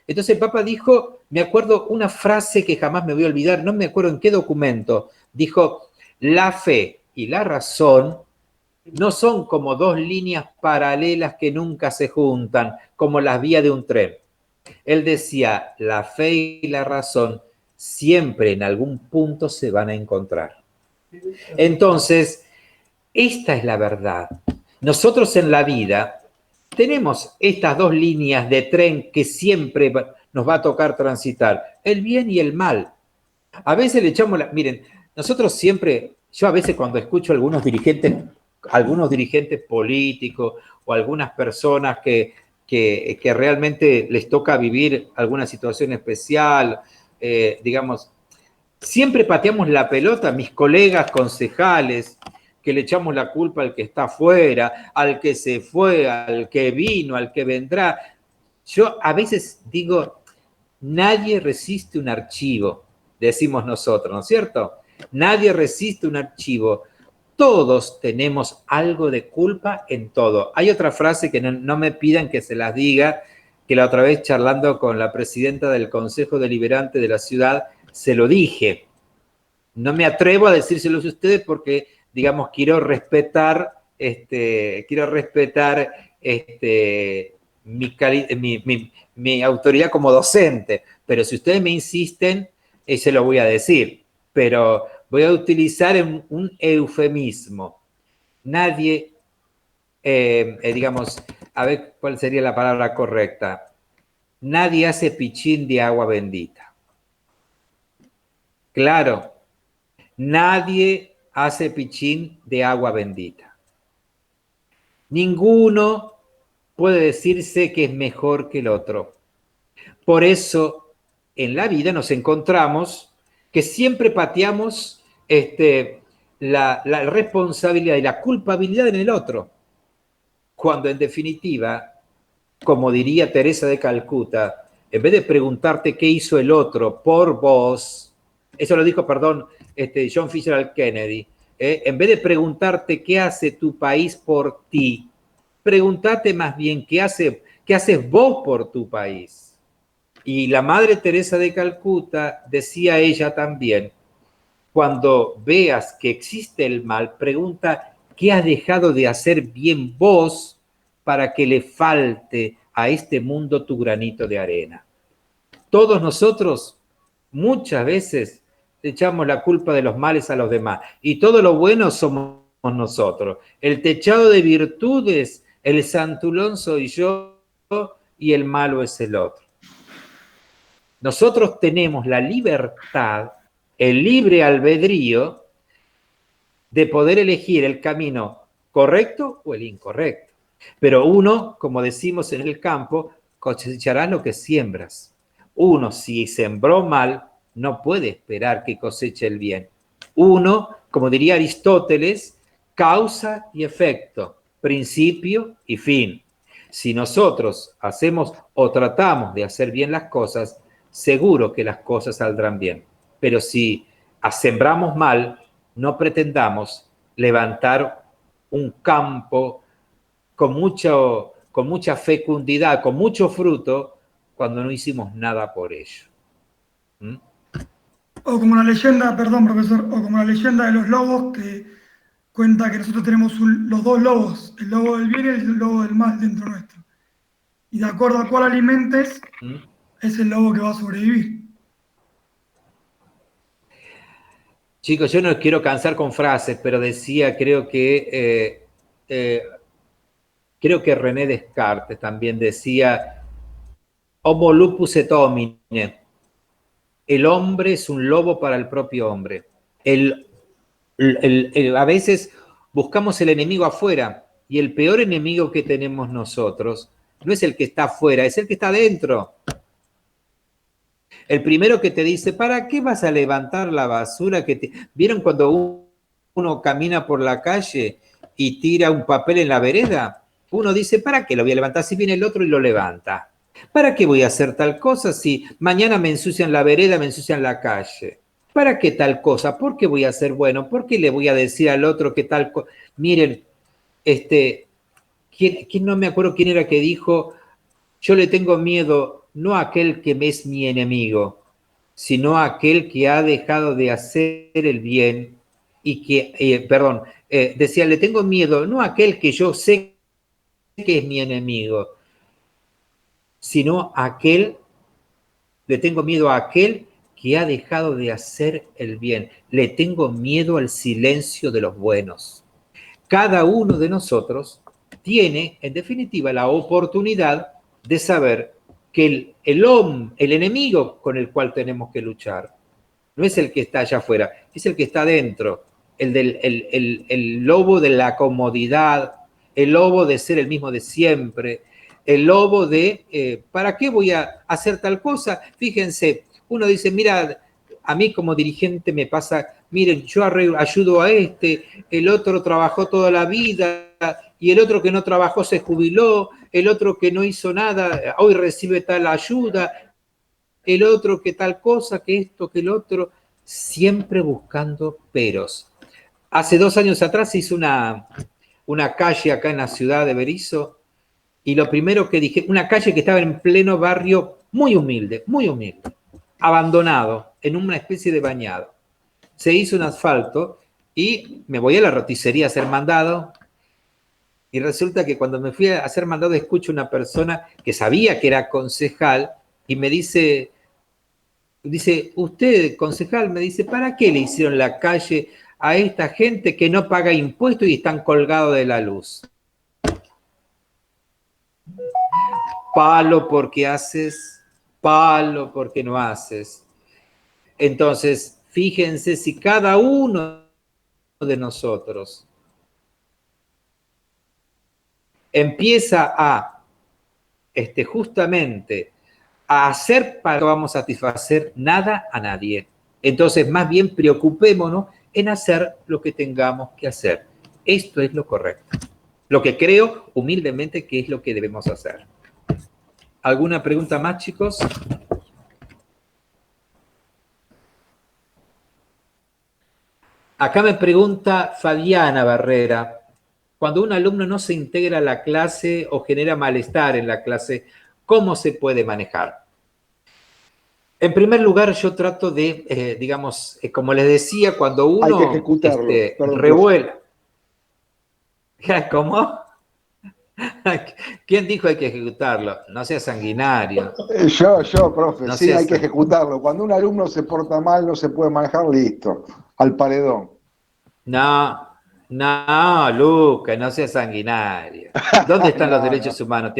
Entonces el Papa dijo, me acuerdo una frase que jamás me voy a olvidar, no me acuerdo en qué documento, dijo, la fe y la razón no son como dos líneas paralelas que nunca se juntan, como las vías de un tren. Él decía, la fe y la razón siempre en algún punto se van a encontrar. Entonces, esta es la verdad. Nosotros en la vida tenemos estas dos líneas de tren que siempre nos va a tocar transitar, el bien y el mal. A veces le echamos miren, nosotros siempre, yo a veces cuando escucho a algunos dirigentes políticos o algunas personas que realmente les toca vivir alguna situación especial, siempre pateamos la pelota, mis colegas concejales, que le echamos la culpa al que está afuera, al que se fue, al que vino, al que vendrá. Yo a veces digo, nadie resiste un archivo, decimos nosotros, ¿no es cierto? Nadie resiste un archivo. Todos tenemos algo de culpa en todo. Hay otra frase que no me pidan que se las diga, que la otra vez charlando con la presidenta del Consejo Deliberante de la ciudad, se lo dije. No me atrevo a decírselos a ustedes porque, digamos, quiero respetar mi autoridad como docente. Pero si ustedes me insisten, se lo voy a decir. Pero voy a utilizar un eufemismo. Nadie, digamos, a ver cuál sería la palabra correcta. Nadie hace pichín de agua bendita. Claro, nadie hace pichín de agua bendita. Ninguno puede decirse que es mejor que el otro. Por eso, en la vida nos encontramos que siempre pateamos la responsabilidad y la culpabilidad en el otro, cuando en definitiva, como diría Teresa de Calcuta, en vez de preguntarte qué hizo el otro por vos, eso lo dijo, perdón, John Fitzgerald Kennedy, en vez de preguntarte qué hace tu país por ti, pregúntate más bien qué haces vos por tu país. Y la Madre Teresa de Calcuta decía ella también, cuando veas que existe el mal, pregunta qué has dejado de hacer bien vos para que le falte a este mundo tu granito de arena. Todos nosotros muchas veces echamos la culpa de los males a los demás y todo lo bueno somos nosotros. El techado de virtudes, el santulón soy yo y el malo es el otro. Nosotros tenemos la libertad, el libre albedrío de poder elegir el camino correcto o el incorrecto. Pero uno, como decimos en el campo, cosecharás lo que siembras. Uno, si sembró mal, no puede esperar que coseche el bien. Uno, como diría Aristóteles, causa y efecto, principio y fin. Si nosotros hacemos o tratamos de hacer bien las cosas, seguro que las cosas saldrán bien. Pero si sembramos mal, no pretendamos levantar un campo con mucha fecundidad, con mucho fruto, cuando no hicimos nada por ello. ¿Mm? O como la leyenda, perdón, profesor, o como la leyenda de los lobos que cuenta que nosotros tenemos los dos lobos, el lobo del bien y el lobo del mal dentro nuestro. Y de acuerdo a cuál alimentes, es el lobo que va a sobrevivir. Chicos, yo no quiero cansar con frases, pero decía, creo que René Descartes también decía, homo lupus et homine, el hombre es un lobo para el propio hombre. A veces buscamos el enemigo afuera y el peor enemigo que tenemos nosotros no es el que está afuera, es el que está adentro. El primero que te dice, ¿para qué vas a levantar la basura? ¿Vieron cuando uno camina por la calle y tira un papel en la vereda? Uno dice, ¿para qué lo voy a levantar? Si viene el otro y lo levanta. ¿Para qué voy a hacer tal cosa si mañana me ensucian la vereda, me ensucian la calle? ¿Para qué tal cosa? ¿Por qué voy a ser bueno? ¿Por qué le voy a decir al otro que tal cosa? Miren, ¿quién no me acuerdo quién era que dijo, yo le tengo miedo no a aquel que es mi enemigo, sino a aquel que ha dejado de hacer el bien y que, decía, le tengo miedo no a aquel que yo sé que es mi enemigo, sino le tengo miedo a aquel que ha dejado de hacer el bien. Le tengo miedo al silencio de los buenos. Cada uno de nosotros tiene, en definitiva, la oportunidad de saber que el enemigo con el cual tenemos que luchar no es el que está allá afuera, es el que está adentro, el lobo de la comodidad, el lobo de ser el mismo de siempre, el lobo de, ¿para qué voy a hacer tal cosa? Fíjense, uno dice, mira, a mí como dirigente me pasa miren, yo ayudo a este, el otro trabajó toda la vida y el otro que no trabajó se jubiló, el otro que no hizo nada hoy recibe tal ayuda, el otro que tal cosa, que esto, que el otro, siempre buscando peros. Hace 2 años atrás se hizo una calle acá en la ciudad de Berisso y lo primero que dije, una calle que estaba en pleno barrio muy humilde, abandonado, en una especie de bañado. Se hizo un asfalto y me voy a la roticería a hacer mandado y resulta que cuando me fui a hacer mandado escucho una persona que sabía que era concejal y me dice, usted, concejal, me dice, ¿para qué le hicieron la calle a esta gente que no paga impuestos y están colgados de la luz? Palo porque haces, palo porque no haces. Entonces, fíjense si cada uno de nosotros empieza a, justamente, a hacer para que no vamos a satisfacer nada a nadie. Entonces, más bien preocupémonos en hacer lo que tengamos que hacer. Esto es lo correcto. Lo que creo humildemente que es lo que debemos hacer. ¿Alguna pregunta más, chicos? Acá me pregunta Fabiana Barrera, cuando un alumno no se integra a la clase o genera malestar en la clase, ¿cómo se puede manejar? En primer lugar, yo trato de, digamos, como les decía, cuando uno hay que ejecutarlo. Revuela. ¿Cómo? ¿Quién dijo hay que ejecutarlo? No sea sanguinario. Yo, profe, No sí, hay que sanguinario. ejecutarlo. Cuando un alumno se porta mal, no se puede manejar, listo, al paredón. No, Luca, no seas sanguinario. ¿Dónde están los derechos humanos?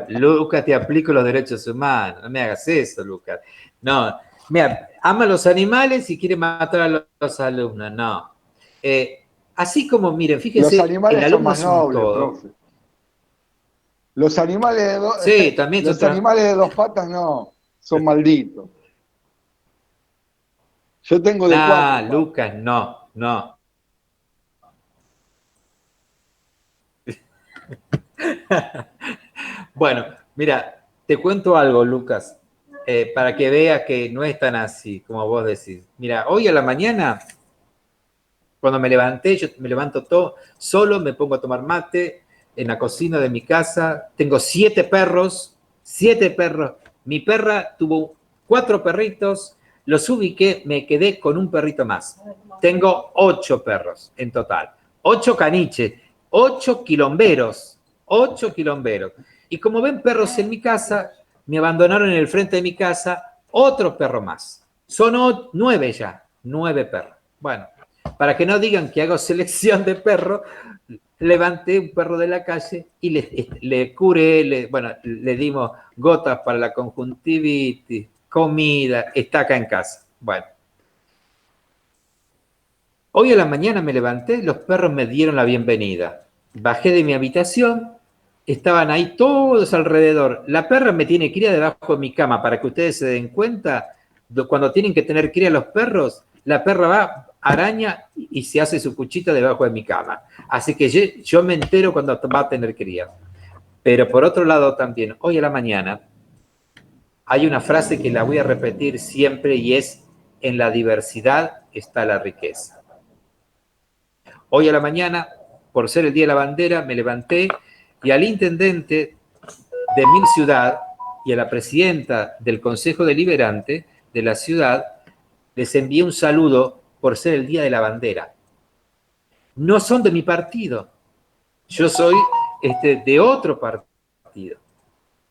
Luca, te aplico los derechos humanos. No me hagas eso, Luca. No, mira, ama a los animales y quiere matar a los alumnos. No. Así como, miren, fíjense, Los animales el son alumno más es un nobles, todo. profe. Los animales Sí, también los animales de 2 patas no, son malditos. Yo tengo de 4 patas. Lucas, no. Bueno, mira, te cuento algo, Lucas, para que veas que no es tan así como vos decís. Mira, hoy a la mañana, cuando me levanté, yo me levanto todo solo, me pongo a tomar mate en la cocina de mi casa. Tengo 7 perros. Mi perra tuvo 4 perritos, los ubiqué, me quedé con un perrito más. Tengo 8 perros en total, 8 caniches, 8 quilomberos. Y como ven perros en mi casa, me abandonaron en el frente de mi casa otro perro más. Son 9 ya, 9 perros. Bueno, para que no digan que hago selección de perros, levanté un perro de la calle y le curé, le dimos gotas para la conjuntivitis, comida, está acá en casa. Bueno. Hoy a la mañana me levanté, los perros me dieron la bienvenida. Bajé de mi habitación, estaban ahí todos alrededor. La perra me tiene cría debajo de mi cama, para que ustedes se den cuenta, cuando tienen que tener cría los perros, la perra va, araña y se hace su cuchita debajo de mi cama. Así que yo me entero cuando va a tener cría. Pero por otro lado también, hoy a la mañana, hay una frase que la voy a repetir siempre y es, en la diversidad está la riqueza. Hoy a la mañana, por ser el Día de la Bandera, me levanté y al intendente de mi ciudad y a la presidenta del Consejo Deliberante de la ciudad, les envié un saludo por ser el Día de la Bandera. No son de mi partido, yo soy de otro partido.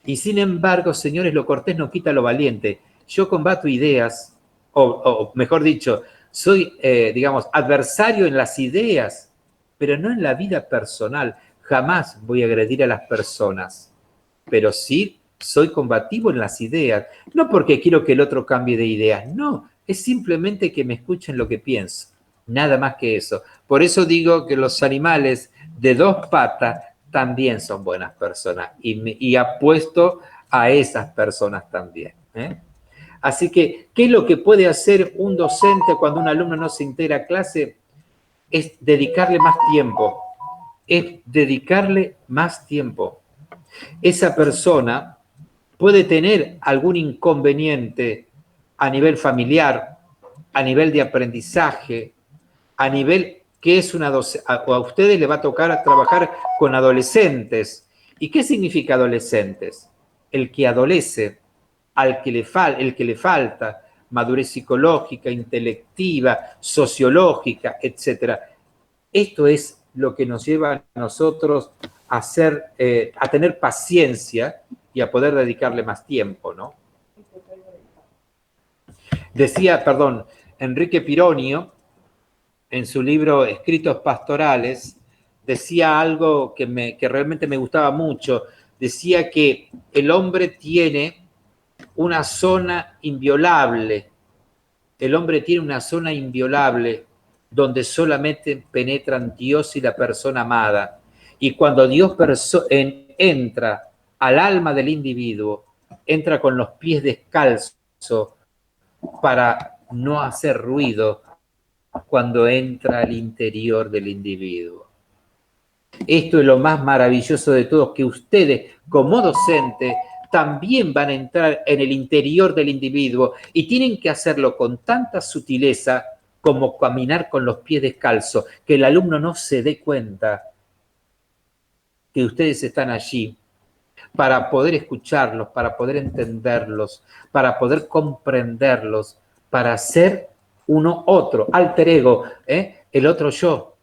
Y sin embargo, señores, lo cortés no quita lo valiente. Yo combato ideas, o mejor dicho, soy, digamos, adversario en las ideas, pero no en la vida personal. Jamás voy a agredir a las personas, pero sí soy combativo en las ideas. No porque quiero que el otro cambie de ideas, no, es simplemente que me escuchen lo que pienso. Nada más que eso. Por eso digo que los animales de 2 patas también son buenas personas y apuesto a esas personas también. Así que, ¿qué es lo que puede hacer un docente cuando un alumno no se integra a clase? Es dedicarle más tiempo. Es dedicarle más tiempo. Esa persona puede tener algún inconveniente a nivel familiar, a nivel de aprendizaje, a nivel que es una o a ustedes le va a tocar trabajar con adolescentes. ¿Y qué significa adolescentes? El que adolece, el que le falta madurez psicológica, intelectiva, sociológica, etc. Esto es lo que nos lleva a nosotros a tener paciencia y a poder dedicarle más tiempo, ¿no? Decía, Enrique Pironio, en su libro Escritos Pastorales, decía algo que realmente me gustaba mucho. Decía que el hombre tiene una zona inviolable. El hombre tiene una zona inviolable donde solamente penetran Dios y la persona amada. Y cuando Dios entra al alma del individuo, entra con los pies descalzos para no hacer ruido cuando entra al interior del individuo. Esto es lo más maravilloso de todo, que ustedes como docentes también van a entrar en el interior del individuo y tienen que hacerlo con tanta sutileza como caminar con los pies descalzos, que el alumno no se dé cuenta que ustedes están allí para poder escucharlos, para poder entenderlos, para poder comprenderlos, para ser uno otro, alter ego, el otro yo.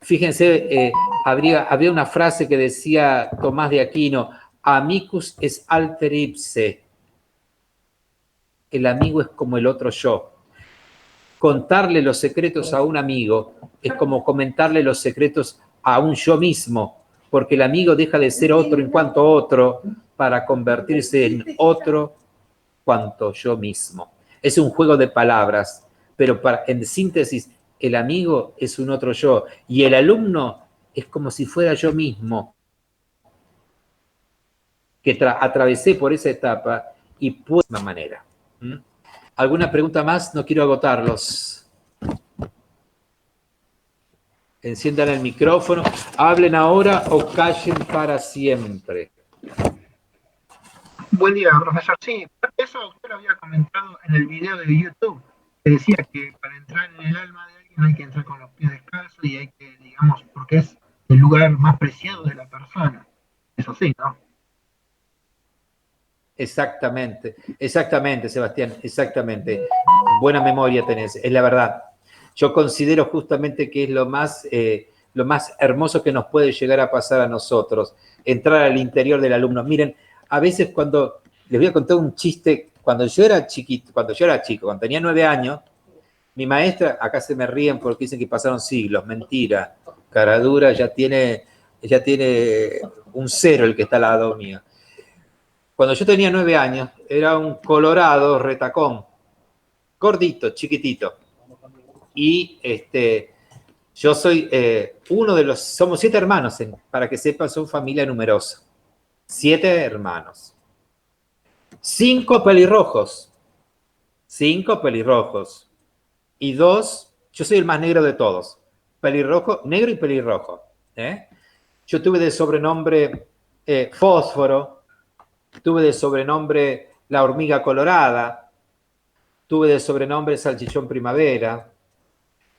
Fíjense, había una frase que decía Tomás de Aquino: amicus es alter ipse. El amigo es como el otro yo. Contarle los secretos a un amigo es como comentarle los secretos a un yo mismo, porque el amigo deja de ser otro en cuanto otro para convertirse en otro cuanto yo mismo. Es un juego de palabras, pero en síntesis, el amigo es un otro yo y el alumno es como si fuera yo mismo, que atravesé por esa etapa y pude de esa manera. ¿Alguna pregunta más? No quiero agotarlos. Enciendan el micrófono, hablen ahora o callen para siempre. Buen día, profesor. Sí, eso usted lo había comentado en el video de YouTube, que decía que para entrar en el alma de alguien hay que entrar con los pies descalzos y hay que, digamos, porque es el lugar más preciado de la persona. Eso sí, ¿no? Exactamente, Sebastián, exactamente. Buena memoria tenés, es la verdad. Yo considero justamente que es lo más hermoso que nos puede llegar a pasar a nosotros, entrar al interior del alumno. Miren, a veces les voy a contar un chiste, cuando yo era chico, cuando tenía 9 años, mi maestra, acá se me ríen porque dicen que pasaron siglos, mentira, caradura, ya tiene un 0 el que está al lado mío. Cuando yo tenía 9 años, era un colorado retacón, gordito, chiquitito. Y yo soy uno de los, somos 7 hermanos, para que sepan, son familia numerosa. 7 hermanos. 5 pelirrojos. Y 2, yo soy el más negro de todos. Pelirrojo, negro y pelirrojo. Yo tuve de sobrenombre Fósforo. Tuve de sobrenombre la hormiga colorada, tuve de sobrenombre salchichón primavera,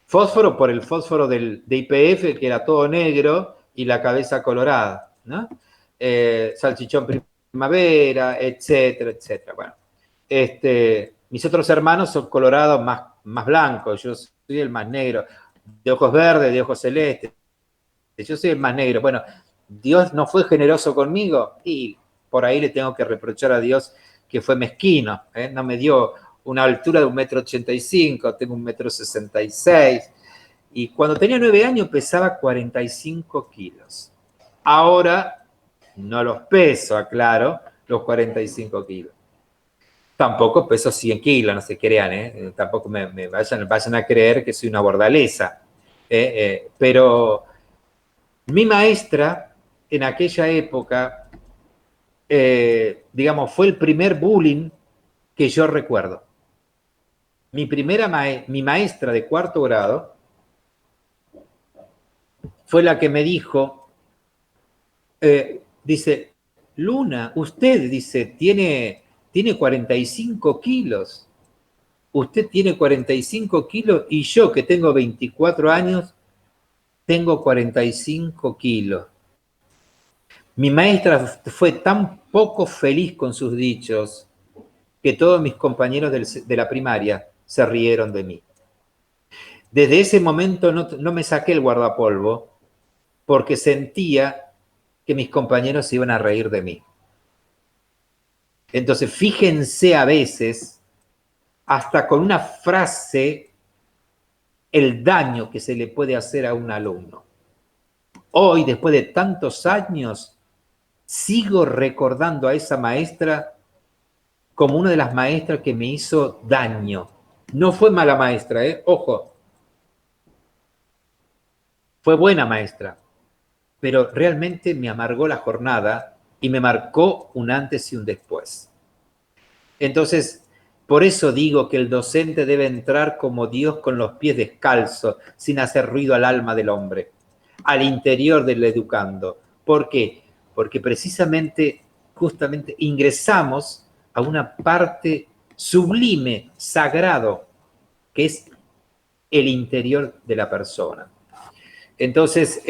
fósforo por el fósforo de IPF, que era todo negro y la cabeza colorada, ¿no? Salchichón primavera, etcétera, etcétera. Bueno, mis otros hermanos son colorados más blancos, yo soy el más negro, de ojos verdes, de ojos celestes, yo soy el más negro. Bueno, Dios no fue generoso conmigo y por ahí le tengo que reprochar a Dios que fue mezquino, no me dio una altura de 1,85 m, tengo 1,66 m, y cuando tenía 9 años pesaba 45 kilos. Ahora no los peso, aclaro, los 45 kilos. Tampoco peso 100 kilos, no se crean, tampoco me vayan a creer que soy una bordaleza. Pero mi maestra en aquella época, digamos, fue el primer bullying que yo recuerdo. Mi maestra de cuarto grado fue la que me dijo, dice, Luna, usted, dice, tiene 45 kilos. Usted tiene 45 kilos y yo, que tengo 24 años, tengo 45 kilos. Mi maestra fue tan poco feliz con sus dichos que todos mis compañeros de la primaria se rieron de mí. Desde ese momento no me saqué el guardapolvo porque sentía que mis compañeros se iban a reír de mí. Entonces, fíjense a veces, hasta con una frase, el daño que se le puede hacer a un alumno. Hoy, después de tantos años, sigo recordando a esa maestra como una de las maestras que me hizo daño. No fue mala maestra, ojo. Fue buena maestra, pero realmente me amargó la jornada y me marcó un antes y un después. Entonces, por eso digo que el docente debe entrar como Dios con los pies descalzos, sin hacer ruido al alma del hombre, al interior del educando. ¿Por qué? Porque precisamente, justamente, ingresamos a una parte sublime, sagrado, que es el interior de la persona. Entonces,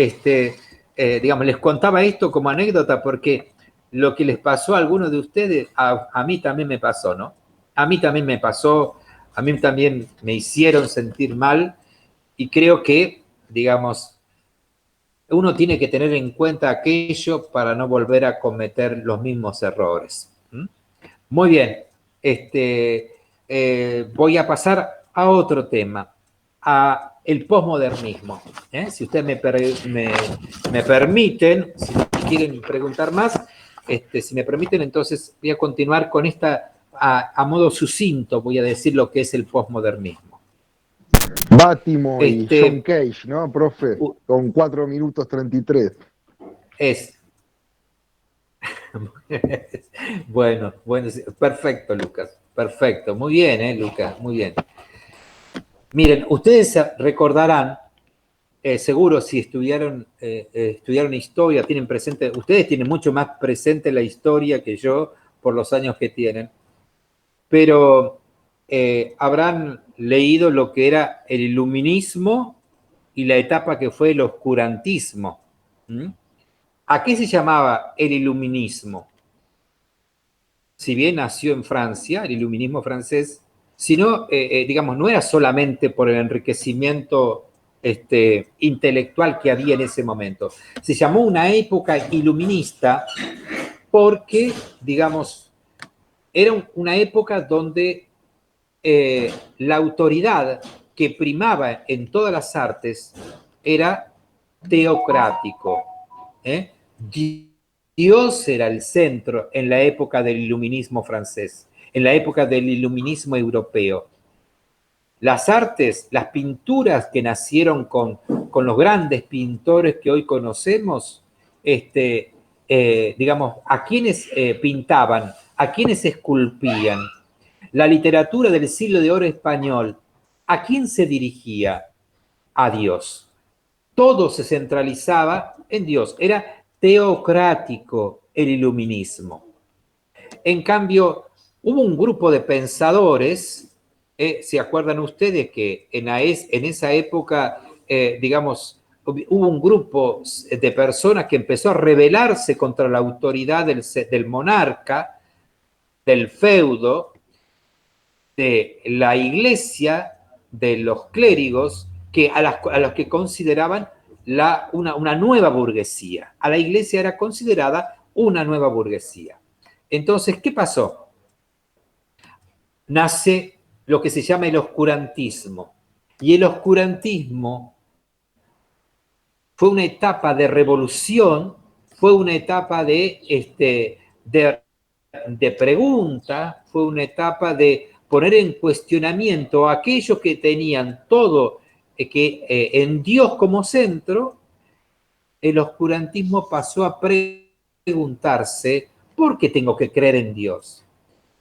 digamos, les contaba esto como anécdota porque lo que les pasó a algunos de ustedes, a mí también me pasó, ¿no? A mí también me pasó, a mí también me hicieron sentir mal y creo que, digamos, uno tiene que tener en cuenta aquello para no volver a cometer los mismos errores. Muy bien, voy a pasar a otro tema, a el posmodernismo. Si ustedes me permiten, si quieren preguntar más, si me permiten, entonces voy a continuar con esta, a modo sucinto, voy a decir lo que es el posmodernismo. Bátimo y John Cage, ¿no, profe? Con 4 minutos 33. Bueno, perfecto, Lucas. Perfecto. Muy bien, Lucas, muy bien. Miren, ustedes recordarán, seguro si estudiaron historia, tienen presente, ustedes tienen mucho más presente la historia que yo por los años que tienen, pero habrán leído lo que era el iluminismo y la etapa que fue el oscurantismo. ¿A qué se llamaba el iluminismo? Si bien nació en Francia, el iluminismo francés, sino, digamos, no era solamente por el enriquecimiento intelectual que había en ese momento. Se llamó una época iluminista porque, digamos, era una época donde la autoridad que primaba en todas las artes era teocrático. Dios era el centro en la época del iluminismo francés, en la época del iluminismo europeo. Las artes, las pinturas que nacieron con los grandes pintores que hoy conocemos, digamos, a quienes pintaban, a quienes esculpían. La literatura del siglo de oro español, ¿a quién se dirigía? A Dios. Todo se centralizaba en Dios. Era teocrático el iluminismo. En cambio, hubo un grupo de pensadores, ¿se acuerdan ustedes que en esa época, digamos, hubo un grupo de personas que empezó a rebelarse contra la autoridad del monarca, del feudo, de la iglesia, de los clérigos, a los que consideraban una nueva burguesía. A la iglesia era considerada una nueva burguesía. Entonces, ¿qué pasó? Nace lo que se llama el oscurantismo. Y el oscurantismo fue una etapa de revolución, fue una etapa de pregunta, fue una etapa de poner en cuestionamiento a aquellos que tenían todo en Dios como centro. El oscurantismo pasó a preguntarse, ¿por qué tengo que creer en Dios?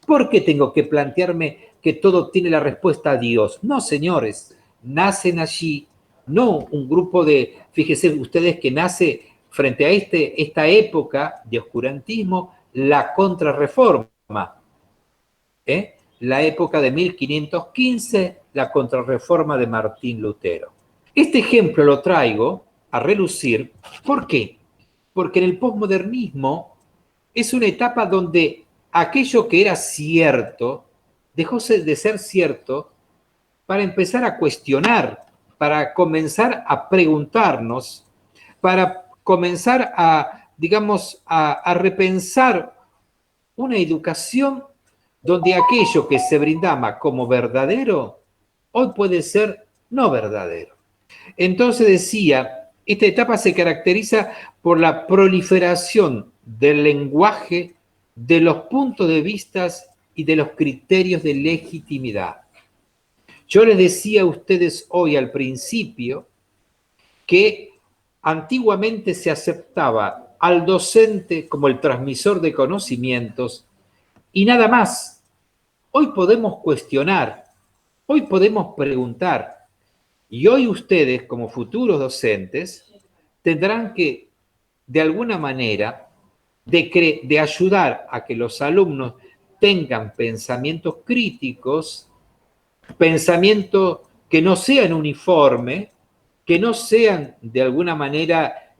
¿Por qué tengo que plantearme que todo tiene la respuesta a Dios? No, señores, nacen allí, no un grupo de, fíjense ustedes que nace frente a esta época de oscurantismo, la Contrarreforma, la época de 1515, la Contrarreforma de Martín Lutero. Este ejemplo lo traigo a relucir, ¿por qué? Porque en el posmodernismo es una etapa donde aquello que era cierto dejó de ser cierto para empezar a cuestionar, para comenzar a preguntarnos, para comenzar a, digamos, a repensar una educación donde aquello que se brindaba como verdadero, hoy puede ser no verdadero. Entonces decía, esta etapa se caracteriza por la proliferación del lenguaje, de los puntos de vista y de los criterios de legitimidad. Yo les decía a ustedes hoy al principio que antiguamente se aceptaba al docente como el transmisor de conocimientos y nada más. Hoy podemos cuestionar, hoy podemos preguntar y hoy ustedes como futuros docentes tendrán que de alguna manera de ayudar a que los alumnos tengan pensamientos críticos, pensamientos que no sean uniformes, que no sean de alguna manera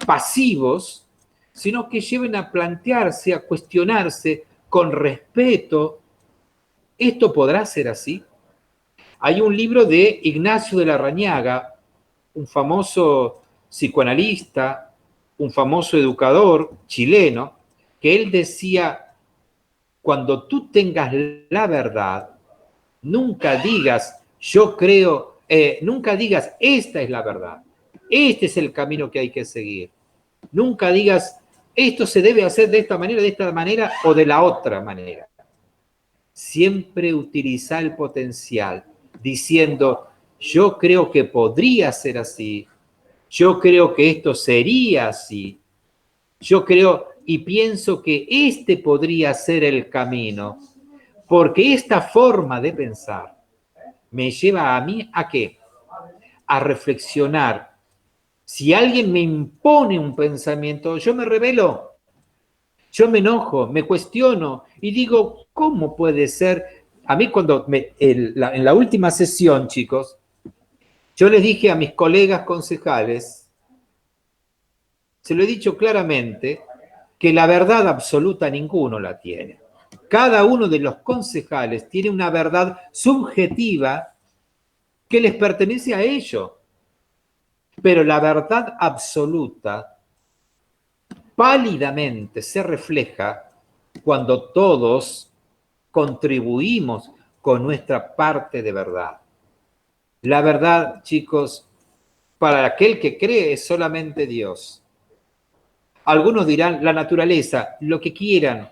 pasivos, sino que lleven a plantearse, a cuestionarse con respeto. ¿Esto podrá ser así? Hay un libro de Ignacio de Larrañaga, un famoso psicoanalista, un famoso educador chileno, que él decía, cuando tú tengas la verdad, nunca digas, yo creo, nunca digas, esta es la verdad, este es el camino que hay que seguir. Nunca digas, esto se debe hacer de esta manera o de la otra manera. Siempre utiliza el potencial, diciendo, yo creo que podría ser así, yo creo que esto sería así, yo creo y pienso que este podría ser el camino, porque esta forma de pensar me lleva a mí ¿a qué? A reflexionar. Si alguien me impone un pensamiento, yo me rebelo, yo me enojo, me cuestiono y digo, ¿cómo puede ser? A mí cuando en la última sesión, chicos, yo les dije a mis colegas concejales, se lo he dicho claramente, que la verdad absoluta ninguno la tiene. Cada uno de los concejales tiene una verdad subjetiva que les pertenece a ellos. Pero la verdad absoluta pálidamente se refleja cuando todos contribuimos con nuestra parte de verdad. La verdad, chicos, para aquel que cree es solamente Dios. Algunos dirán la naturaleza, lo que quieran,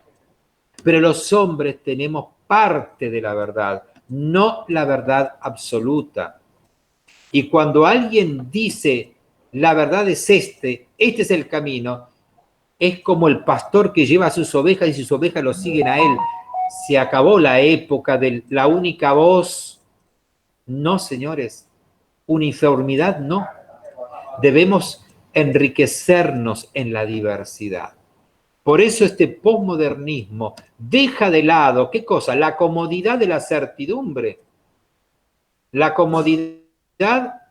pero los hombres tenemos parte de la verdad, no la verdad absoluta. Y cuando alguien dice, la verdad es este es el camino, es como el pastor que lleva a sus ovejas y sus ovejas lo siguen a él. Se acabó la época de la única voz. No, señores, uniformidad no. Debemos enriquecernos en la diversidad. Por eso este posmodernismo deja de lado, ¿qué cosa? La comodidad de la certidumbre, la comodidad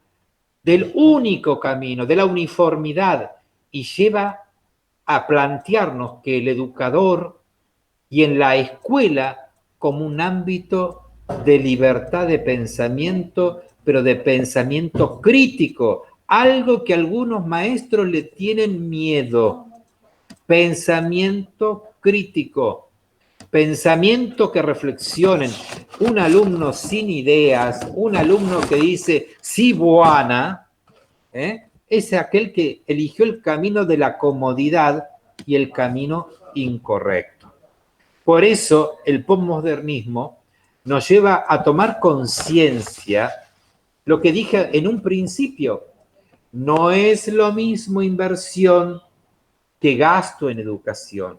del único camino, de la uniformidad, y lleva a plantearnos que el educador y en la escuela como un ámbito de libertad de pensamiento, pero de pensamiento crítico, algo que algunos maestros le tienen miedo. Pensamiento crítico, pensamiento que reflexionen. Un alumno sin ideas, un alumno que dice, sí, buena, es aquel que eligió el camino de la comodidad y el camino incorrecto. Por eso el posmodernismo nos lleva a tomar conciencia, lo que dije en un principio, no es lo mismo inversión que gasto en educación.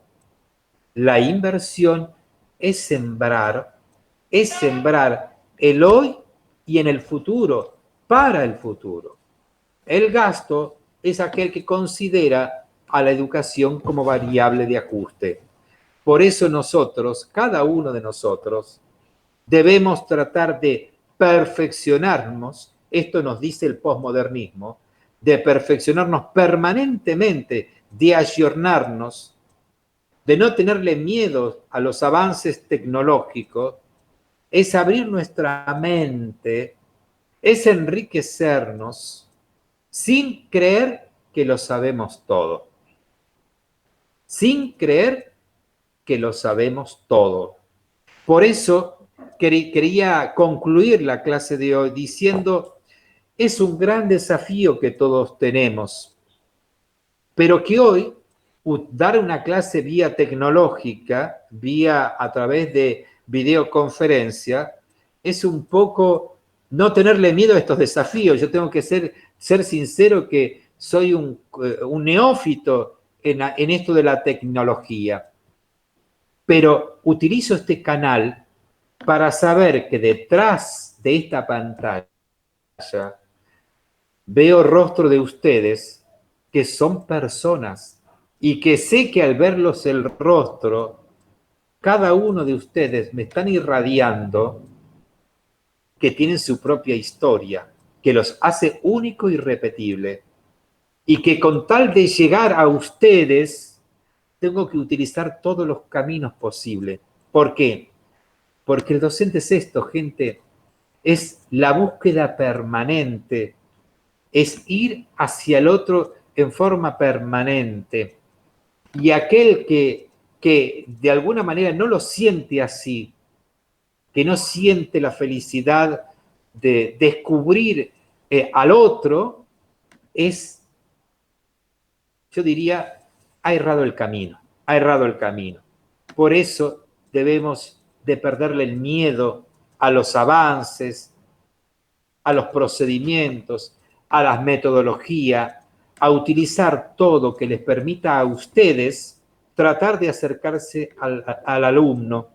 La inversión es sembrar el hoy y en el futuro, para el futuro. El gasto es aquel que considera a la educación como variable de ajuste. Por eso nosotros, cada uno de nosotros, debemos tratar de perfeccionarnos, esto nos dice el posmodernismo, de perfeccionarnos permanentemente, de ayornarnos, de no tenerle miedo a los avances tecnológicos, es abrir nuestra mente, es enriquecernos sin creer que lo sabemos todo. Sin creer que lo sabemos todo. Por eso quería concluir la clase de hoy diciendo, es un gran desafío que todos tenemos, pero que hoy dar una clase vía tecnológica, a través de videoconferencia, es un poco no tenerle miedo a estos desafíos. Yo tengo que ser sincero que soy un neófito en esto de la tecnología, pero utilizo este canal para saber que detrás de esta pantalla veo rostro de ustedes que son personas y que sé que al verlos el rostro, cada uno de ustedes me están irradiando que tienen su propia historia, que los hace único y irrepetible, y que con tal de llegar a ustedes tengo que utilizar todos los caminos posibles. ¿Por qué? Porque el docente es esto, gente, es la búsqueda permanente, es ir hacia el otro en forma permanente. Y aquel que de alguna manera no lo siente así, que no siente la felicidad de descubrir al otro, yo diría, ha errado el camino. Por eso debemos de perderle el miedo a los avances, a los procedimientos, a las metodologías, a utilizar todo que les permita a ustedes tratar de acercarse al alumno,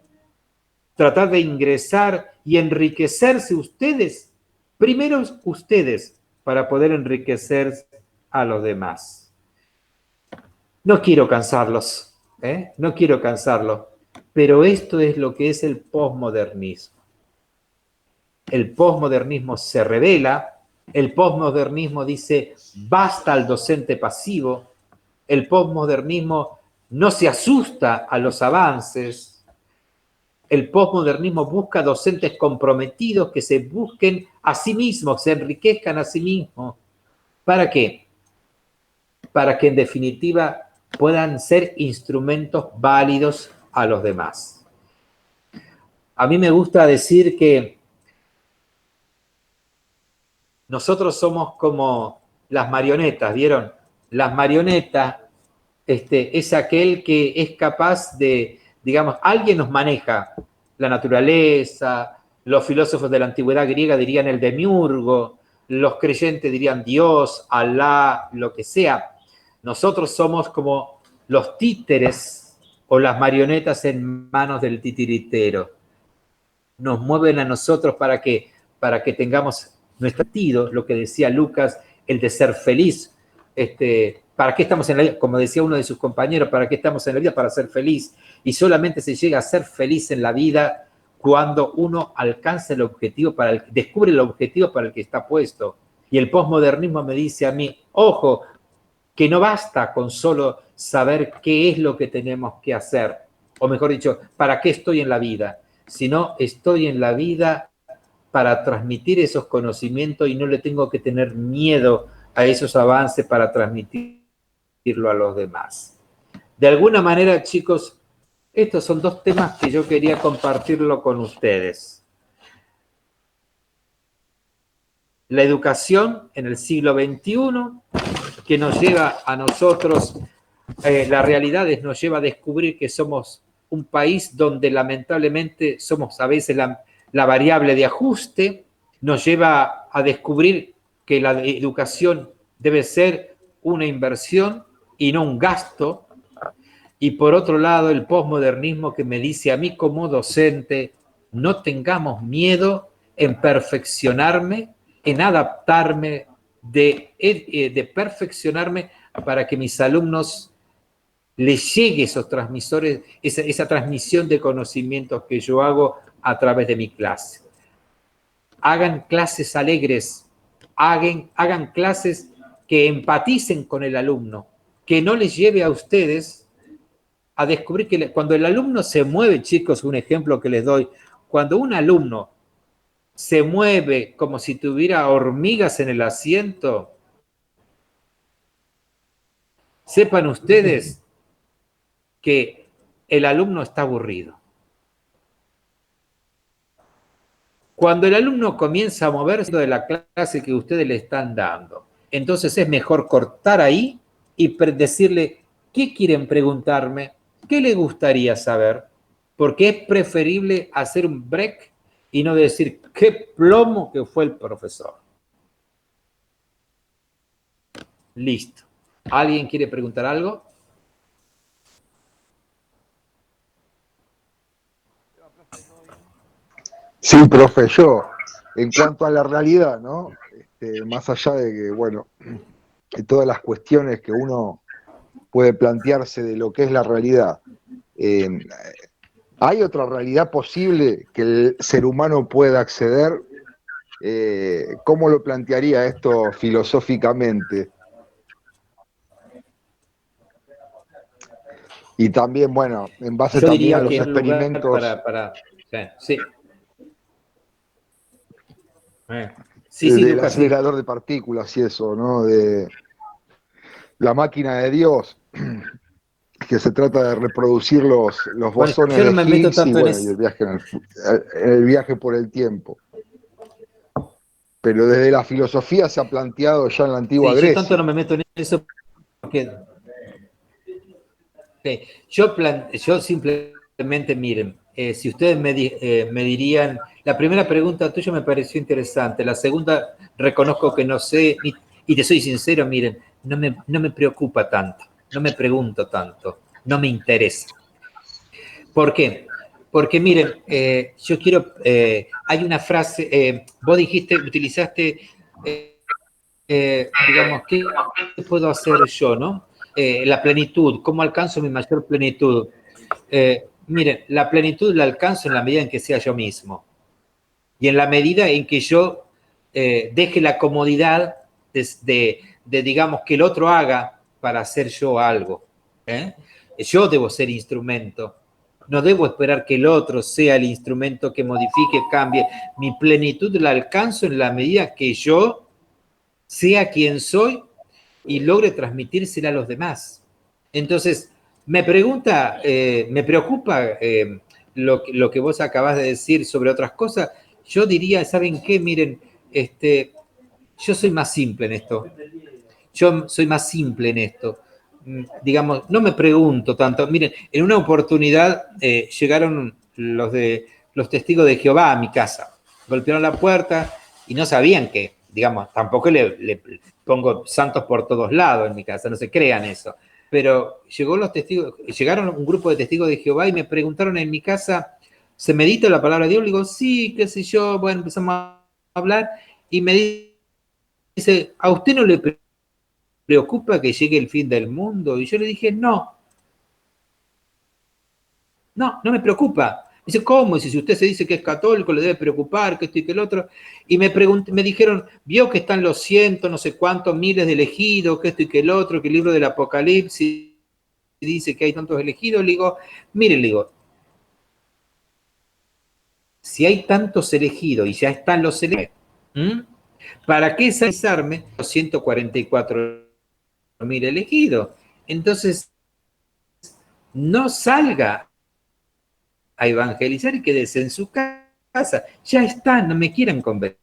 tratar de ingresar y enriquecerse ustedes, primero ustedes, para poder enriquecer a los demás. No quiero cansarlos, pero esto es lo que es el posmodernismo. El posmodernismo se revela, el posmodernismo dice, basta al docente pasivo, el posmodernismo no se asusta a los avances, el posmodernismo busca docentes comprometidos que se busquen a sí mismos, se enriquezcan a sí mismos. ¿Para qué? Para que en definitiva puedan ser instrumentos válidos a los demás. A mí me gusta decir que nosotros somos como las marionetas, ¿vieron? Las marionetas es aquel que es capaz de, digamos, alguien nos maneja la naturaleza, los filósofos de la antigüedad griega dirían el demiurgo, los creyentes dirían Dios, Alá, lo que sea. Nosotros somos como los títeres o las marionetas en manos del titiritero. Nos mueven a nosotros para que tengamos nuestro sentido, lo que decía Lucas, el de ser feliz. ¿Para qué estamos en la vida? Como decía uno de sus compañeros, ¿para qué estamos en la vida? Para ser feliz. Y solamente se llega a ser feliz en la vida cuando uno alcanza el objetivo, descubre el objetivo para el que está puesto. Y el posmodernismo me dice a mí, ojo, que no basta con solo saber qué es lo que tenemos que hacer, o mejor dicho, para qué estoy en la vida, sino estoy en la vida para transmitir esos conocimientos y no le tengo que tener miedo a esos avances para transmitirlo a los demás. De alguna manera, chicos, estos son dos temas que yo quería compartirlo con ustedes. La educación en el siglo XXI, que nos lleva a nosotros, la realidad nos lleva a descubrir que somos un país donde lamentablemente somos a veces la variable de ajuste, nos lleva a descubrir que la educación debe ser una inversión y no un gasto, Y por otro lado, el posmodernismo que me dice a mí como docente, no tengamos miedo en perfeccionarme, en adaptarme, de perfeccionarme para que mis alumnos les llegue esos transmisores, esa transmisión de conocimientos que yo hago a través de mi clase. Hagan clases alegres, hagan clases que empaticen con el alumno, que no les lleve a ustedes a descubrir que cuando el alumno se mueve, chicos, un ejemplo que les doy, cuando un alumno se mueve como si tuviera hormigas en el asiento, sepan ustedes que el alumno está aburrido. Cuando el alumno comienza a moverse de la clase que ustedes le están dando, entonces es mejor cortar ahí y decirle, ¿qué quieren preguntarme? ¿Qué le gustaría saber? Porque es preferible hacer un break y no decir, qué plomo que fue el profesor. Listo. ¿Alguien quiere preguntar algo? Sí, profe, yo, en cuanto a la realidad, ¿no? Más allá de que, bueno, de todas las cuestiones que uno puede plantearse de lo que es la realidad, ¿hay otra realidad posible que el ser humano pueda acceder? ¿Cómo lo plantearía esto filosóficamente? Y también, bueno, en base Yo también diría a los que en un lugar experimentos... sí. Sí, del Lucas, acelerador de partículas y eso, ¿no? De la máquina de Dios, que se trata de reproducir los bosones yo no de me meto Higgs y, tanto en bueno, y eso. el viaje por el tiempo. Pero desde la filosofía se ha planteado ya en la antigua Sí, yo tanto no Grecia. me meto en eso porque yo simplemente, miren, si ustedes me dirían, la primera pregunta tuya me pareció interesante, la segunda reconozco que no sé, y te soy sincero, miren, no me preocupa tanto, no me pregunto tanto, no me interesa. ¿Por qué? Porque miren, yo quiero, hay una frase, vos utilizaste, digamos, ¿qué puedo hacer yo, no? La plenitud, ¿cómo alcanzo mi mayor plenitud? Miren, la plenitud la alcanzo en la medida en que sea yo mismo. Y en la medida en que yo deje la comodidad digamos, que el otro haga para hacer yo algo. Yo debo ser instrumento. No debo esperar que el otro sea el instrumento que modifique, cambie. Mi plenitud la alcanzo en la medida que yo sea quien soy y logre transmitírsela a los demás. Entonces, me preocupa lo que vos acabás de decir sobre otras cosas. Yo diría, ¿saben qué? Miren, yo soy más simple en esto. Yo soy más simple en esto. Digamos, no me pregunto tanto. Miren, en una oportunidad llegaron los testigos de Jehová a mi casa. Golpearon la puerta y no sabían que, digamos, tampoco le pongo santos por todos lados en mi casa, no se crean eso. Pero llegaron un grupo de testigos de Jehová y me preguntaron en mi casa, ¿se medita la palabra de Dios? Le digo, sí, qué sé yo. Bueno, empezamos a hablar y me dice, ¿a usted no le preocupa que llegue el fin del mundo? Y yo le dije, no me preocupa. Dice, ¿cómo? Si usted se dice que es católico, le debe preocupar, que esto y que el otro. Y me dijeron, vio que están los cientos, no sé cuántos miles de elegidos, que esto y que el otro, que el libro del Apocalipsis dice que hay tantos elegidos. Le digo, mire, le digo, si hay tantos elegidos y ya están los elegidos, ¿para qué sanizarme los 144.000 elegidos? Entonces, no salga a evangelizar y quédese en su casa. Ya está, no me quieran convencer.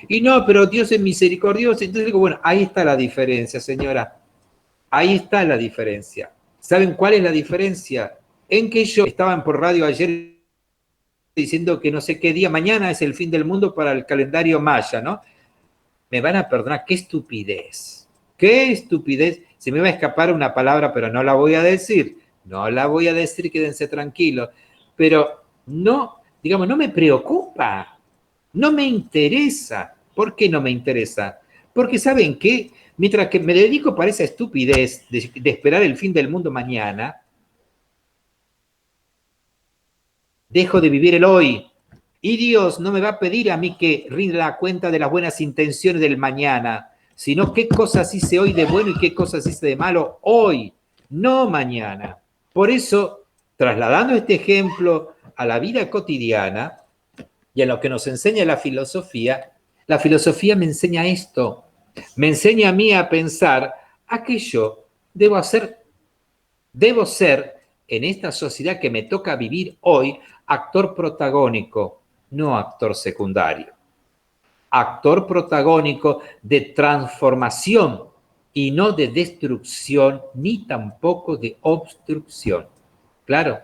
Y no, pero Dios es misericordioso. Entonces digo, bueno, ahí está la diferencia, señora. Ahí está la diferencia. ¿Saben cuál es la diferencia? En que yo estaban por radio ayer diciendo que no sé qué día, mañana es el fin del mundo para el calendario maya, ¿no? Me van a perdonar, qué estupidez. Qué estupidez. Se me va a escapar una palabra, pero no la voy a decir. No la voy a decir, quédense tranquilos. Pero no, digamos, no me preocupa. No me interesa. ¿Por qué no me interesa? Porque ¿saben qué? Mientras que me dedico para esa estupidez de esperar el fin del mundo mañana, dejo de vivir el hoy. Y Dios no me va a pedir a mí que rinda la cuenta de las buenas intenciones del mañana, sino qué cosas hice hoy de bueno y qué cosas hice de malo hoy, no mañana. Por eso, trasladando este ejemplo a la vida cotidiana y a lo que nos enseña la filosofía me enseña esto. Me enseña a mí a pensar a que yo debo ser en esta sociedad que me toca vivir hoy, actor protagónico, no actor secundario. Actor protagónico de transformación y no de destrucción, ni tampoco de obstrucción. ¿Claro?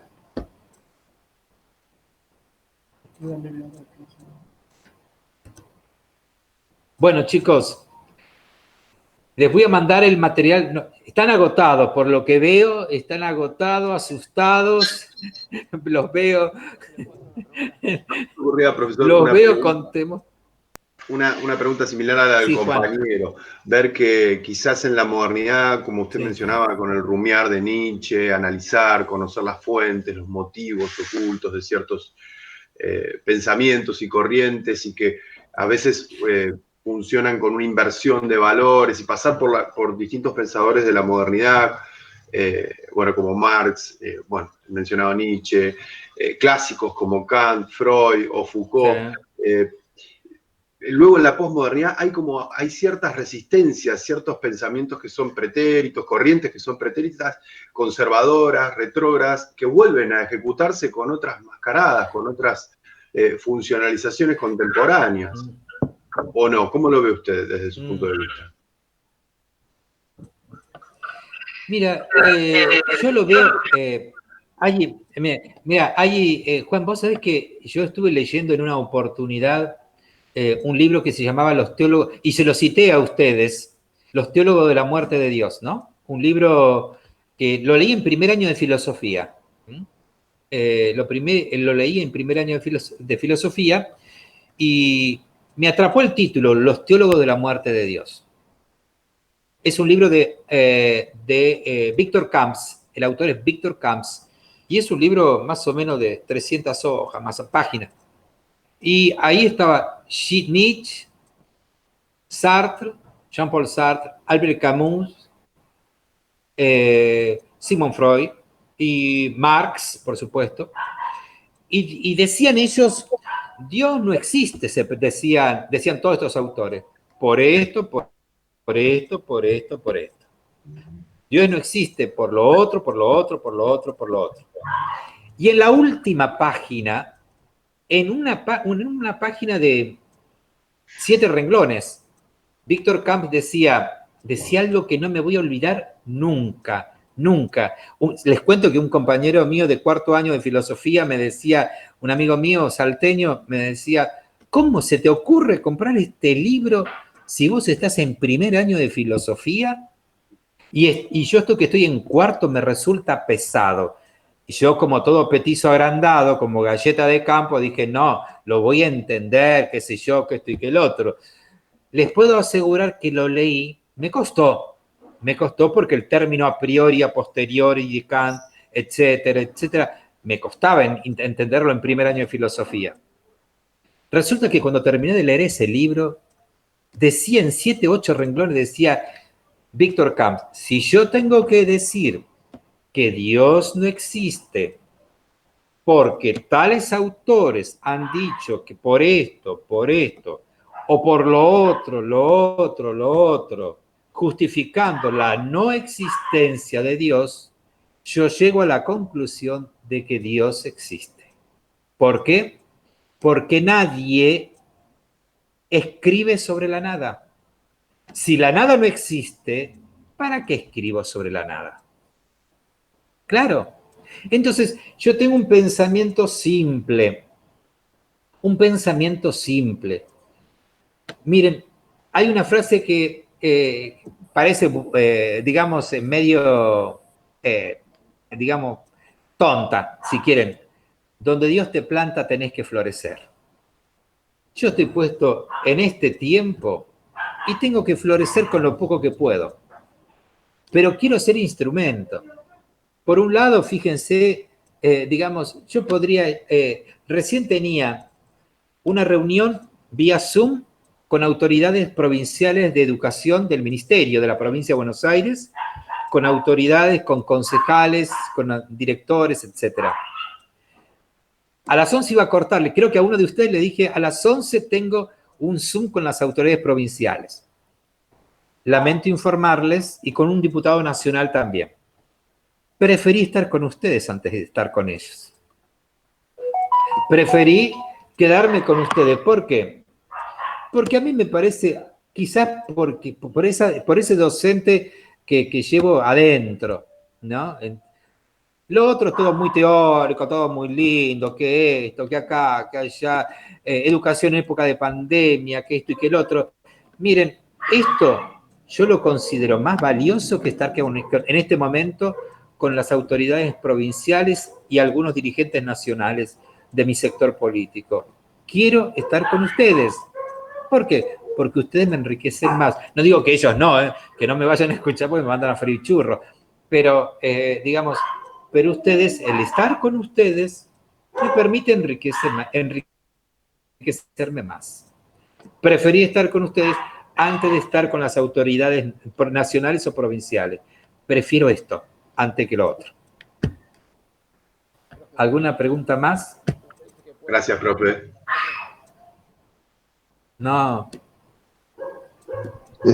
Bueno, chicos, les voy a mandar el material. No, están agotados, por lo que veo, están agotados, asustados. Los veo. Profesor, Los veo con temor. Una pregunta similar a la del compañero. Ver que quizás en la modernidad, como usted mencionaba, con el rumiar de Nietzsche, analizar, conocer las fuentes, los motivos ocultos de ciertos pensamientos y corrientes, y que a veces funcionan con una inversión de valores, y pasar por distintos pensadores de la modernidad, bueno, como Marx, bueno, mencionado Nietzsche, clásicos como Kant, Freud o Foucault. Luego en la posmodernidad hay ciertas resistencias, ciertos pensamientos que son pretéritos, corrientes que son pretéritas, conservadoras, retrógradas, que vuelven a ejecutarse con otras mascaradas, con otras funcionalizaciones contemporáneas. ¿O no? ¿Cómo lo ve usted desde su punto de vista? Mira, yo lo veo... Juan, vos sabés que yo estuve leyendo en una oportunidad un libro que se llamaba Los teólogos, y se lo cité a ustedes, Los teólogos de la muerte de Dios, ¿no? Un libro que lo leí en primer año de filosofía. Lo leí en primer año de filosofía y me atrapó el título, Los teólogos de la muerte de Dios. Es un libro de Víctor Camps, el autor es Víctor Camps, y es un libro más o menos de 300 hojas, más páginas. Y ahí estaba Nietzsche, Sartre, Jean-Paul Sartre, Albert Camus, Sigmund Freud y Marx, por supuesto. Y decían ellos, Dios no existe, decían todos estos autores, por esto. Dios no existe por lo otro. Y en la última página, en una página de 7 renglones, Víctor Camps decía algo que no me voy a olvidar nunca. Les cuento que un compañero mío de cuarto año de filosofía me decía, un amigo mío salteño me decía, ¿cómo se te ocurre comprar este libro si vos estás en primer año de filosofía? Y yo esto que estoy en cuarto me resulta pesado. Y yo, como todo petizo agrandado, como galleta de campo, dije, no, lo voy a entender, qué sé yo, que esto y que el otro. Les puedo asegurar que lo leí, me costó porque el término a priori, a posteriori, de Kant, etcétera, me costaba entenderlo en primer año de filosofía. Resulta que cuando terminé de leer ese libro, decía en 7, 8 renglones, decía Víctor Camps, si yo tengo que decir que Dios no existe porque tales autores han dicho que por esto, o por lo otro, justificando la no existencia de Dios, yo llego a la conclusión de que Dios existe. ¿Por qué? Porque nadie escribe sobre la nada. Si la nada no existe, ¿para qué escribo sobre la nada? Claro. Entonces, yo tengo un pensamiento simple. Miren, hay una frase que parece, digamos, medio, digamos, tonta, si quieren. Donde Dios te planta tenés que florecer. Yo estoy puesto en este tiempo y tengo que florecer con lo poco que puedo. Pero quiero ser instrumento. Por un lado, fíjense, digamos, yo podría, recién tenía una reunión vía Zoom con autoridades provinciales de educación del Ministerio de la Provincia de Buenos Aires, con autoridades, con concejales, con directores, etc. A las 11 iba a cortarle, creo que a uno de ustedes le dije, a las 11 tengo un Zoom con las autoridades provinciales. Lamento informarles, y con un diputado nacional también. Preferí estar con ustedes antes de estar con ellos. Preferí quedarme con ustedes. ¿Por qué? Porque a mí me parece, quizás por ese docente que llevo adentro, ¿no? Lo otro es todo muy teórico, todo muy lindo, que esto, que acá, que allá, educación en época de pandemia, que esto y que el otro. Miren, esto yo lo considero más valioso que estar en este momento con las autoridades provinciales y algunos dirigentes nacionales de mi sector político. Quiero estar con ustedes. ¿Por qué? Porque ustedes me enriquecen más. No digo que ellos no, que no me vayan a escuchar porque me mandan a freír churros. Pero, digamos, pero ustedes, el estar con ustedes, me permite enriquecerme más. Preferí estar con ustedes antes de estar con las autoridades nacionales o provinciales. Prefiero esto antes que lo otro. ¿Alguna pregunta más? Gracias, profe. No.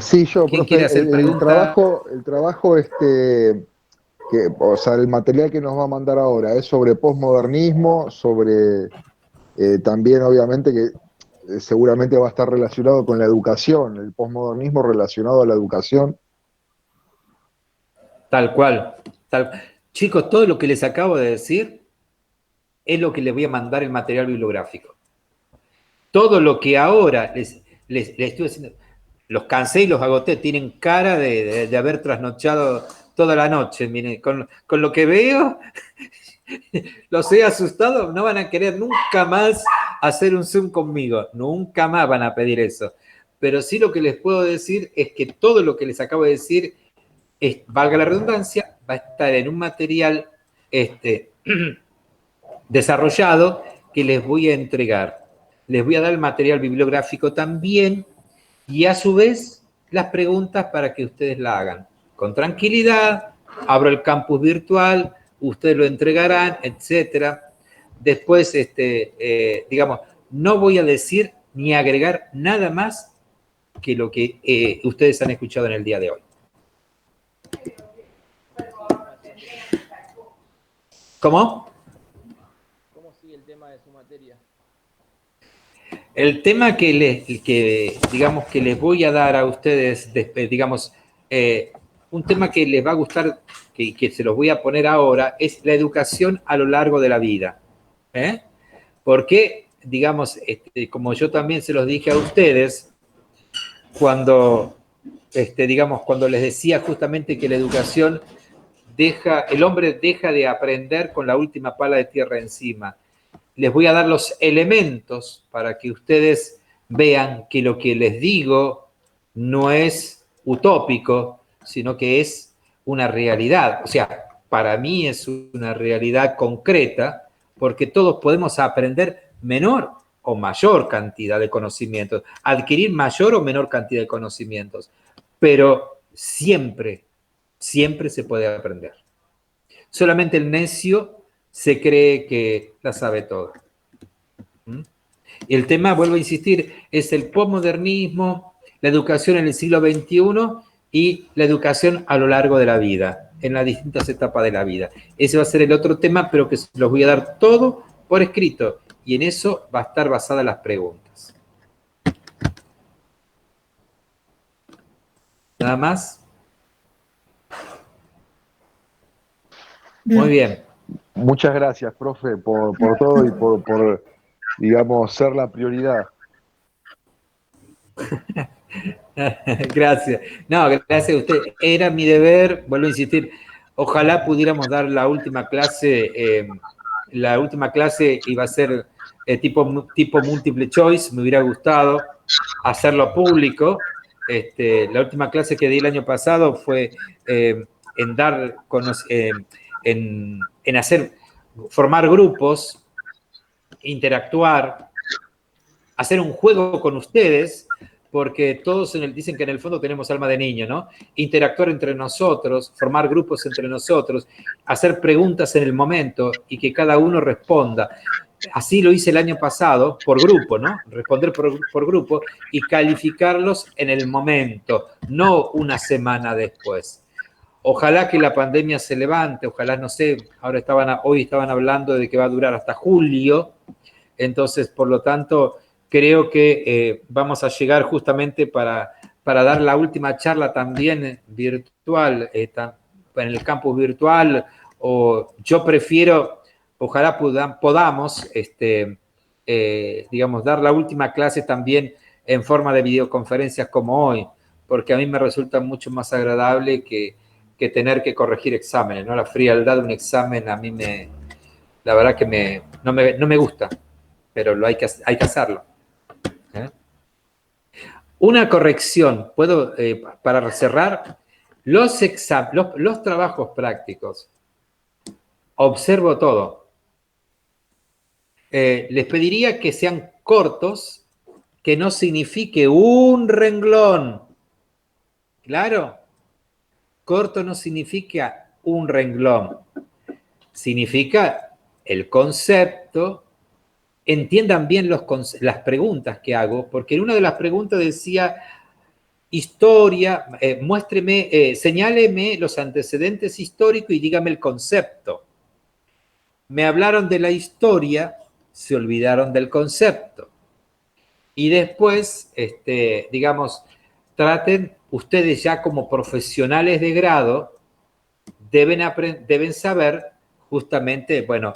Sí, yo, ¿Quién profe, quiere hacer pregunta? el trabajo o sea, el material que nos va a mandar ahora es sobre posmodernismo, sobre también obviamente que seguramente va a estar relacionado con la educación, el posmodernismo relacionado a la educación. Tal cual. Chicos, todo lo que les acabo de decir es lo que les voy a mandar el material bibliográfico. Todo lo que ahora les estoy haciendo, los cansé y los agoté, tienen cara de haber trasnochado toda la noche. Miren, con lo que veo, los he asustado, no van a querer nunca más hacer un Zoom conmigo, nunca más van a pedir eso. Pero sí lo que les puedo decir es que todo lo que les acabo de decir, valga la redundancia, va a estar en un material desarrollado que les voy a entregar. Les voy a dar el material bibliográfico también y a su vez las preguntas para que ustedes la hagan. Con tranquilidad, abro el campus virtual, ustedes lo entregarán, etc. Después, digamos, no voy a decir ni agregar nada más que lo que ustedes han escuchado en el día de hoy. ¿Cómo? ¿Cómo sigue el tema de su materia? El tema digamos, que les voy a dar a ustedes, digamos, un tema que les va a gustar, que se los voy a poner ahora, es la educación a lo largo de la vida. Porque, digamos, como yo también se los dije a ustedes, cuando les decía justamente que la educación el hombre deja de aprender con la última pala de tierra encima. Les voy a dar los elementos para que ustedes vean que lo que les digo no es utópico, sino que es una realidad. O sea, para mí es una realidad concreta, porque todos podemos aprender menor o mayor cantidad de conocimientos, adquirir mayor o menor cantidad de conocimientos, pero siempre se puede aprender. Solamente el necio se cree que la sabe todo. Y el tema, vuelvo a insistir, es el posmodernismo, la educación en el siglo XXI y la educación a lo largo de la vida, en las distintas etapas de la vida. Ese va a ser el otro tema, pero que los voy a dar todo por escrito, y en eso va a estar basadas las preguntas. ¿Nada más? Bien. Muy bien. Muchas gracias, profe, por todo y por, digamos, ser la prioridad. Gracias. No, gracias a usted. Era mi deber, vuelvo a insistir, ojalá pudiéramos dar la última clase. La última clase iba a ser tipo múltiple choice, me hubiera gustado hacerlo público. La última clase que di el año pasado fue en dar, en hacer, formar grupos, interactuar, hacer un juego con ustedes, porque todos dicen que en el fondo tenemos alma de niño, ¿no? Interactuar entre nosotros, formar grupos entre nosotros, hacer preguntas en el momento y que cada uno responda. Así lo hice el año pasado, por grupo, ¿no? Responder por grupo y calificarlos en el momento, no una semana después. Ojalá que la pandemia se levante, ojalá, no sé, hoy estaban hablando de que va a durar hasta julio, entonces, por lo tanto, creo que vamos a llegar justamente para dar la última charla también virtual, en el campus virtual, o yo prefiero, ojalá podamos, digamos, dar la última clase también en forma de videoconferencias como hoy, porque a mí me resulta mucho más agradable que tener que corregir exámenes, ¿no? La frialdad de un examen a mí la verdad que no me gusta, pero hay que hacerlo. Una corrección, para cerrar, los trabajos prácticos, observo todo. Les pediría que sean cortos, que no signifique un renglón. ¿Claro? Corto no significa un renglón. Significa el concepto. Entiendan bien las preguntas que hago, porque en una de las preguntas decía, historia, señáleme los antecedentes históricos y dígame el concepto. Me hablaron de la historia, se olvidaron del concepto. Y después, digamos, traten, ustedes ya como profesionales de grado, deben saber justamente, bueno,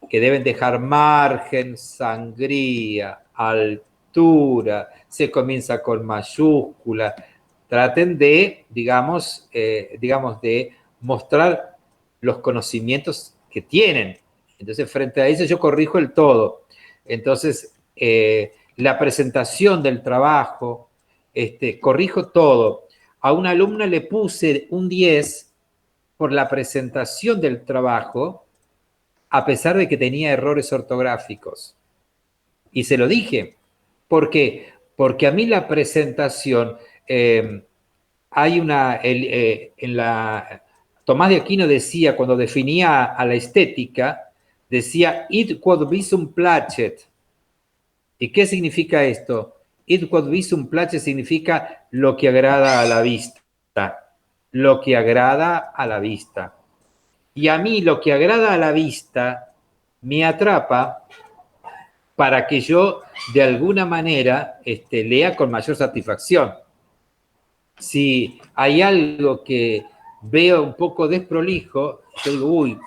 que deben dejar margen, sangría, altura, se comienza con mayúscula. Traten de, digamos, de mostrar los conocimientos que tienen. Entonces, frente a eso yo corrijo el todo. Entonces, la presentación del trabajo, corrijo todo. A una alumna le puse un 10 por la presentación del trabajo, a pesar de que tenía errores ortográficos. Y se lo dije. ¿Por qué? Porque a mí la presentación, Tomás de Aquino decía, cuando definía a la estética, decía, id quod visum placet. ¿Y qué significa esto? Id quod visum placet significa lo que agrada a la vista. Lo que agrada a la vista. Y a mí lo que agrada a la vista me atrapa para que yo de alguna manera lea con mayor satisfacción. Si hay algo que veo un poco desprolijo, yo digo, uy,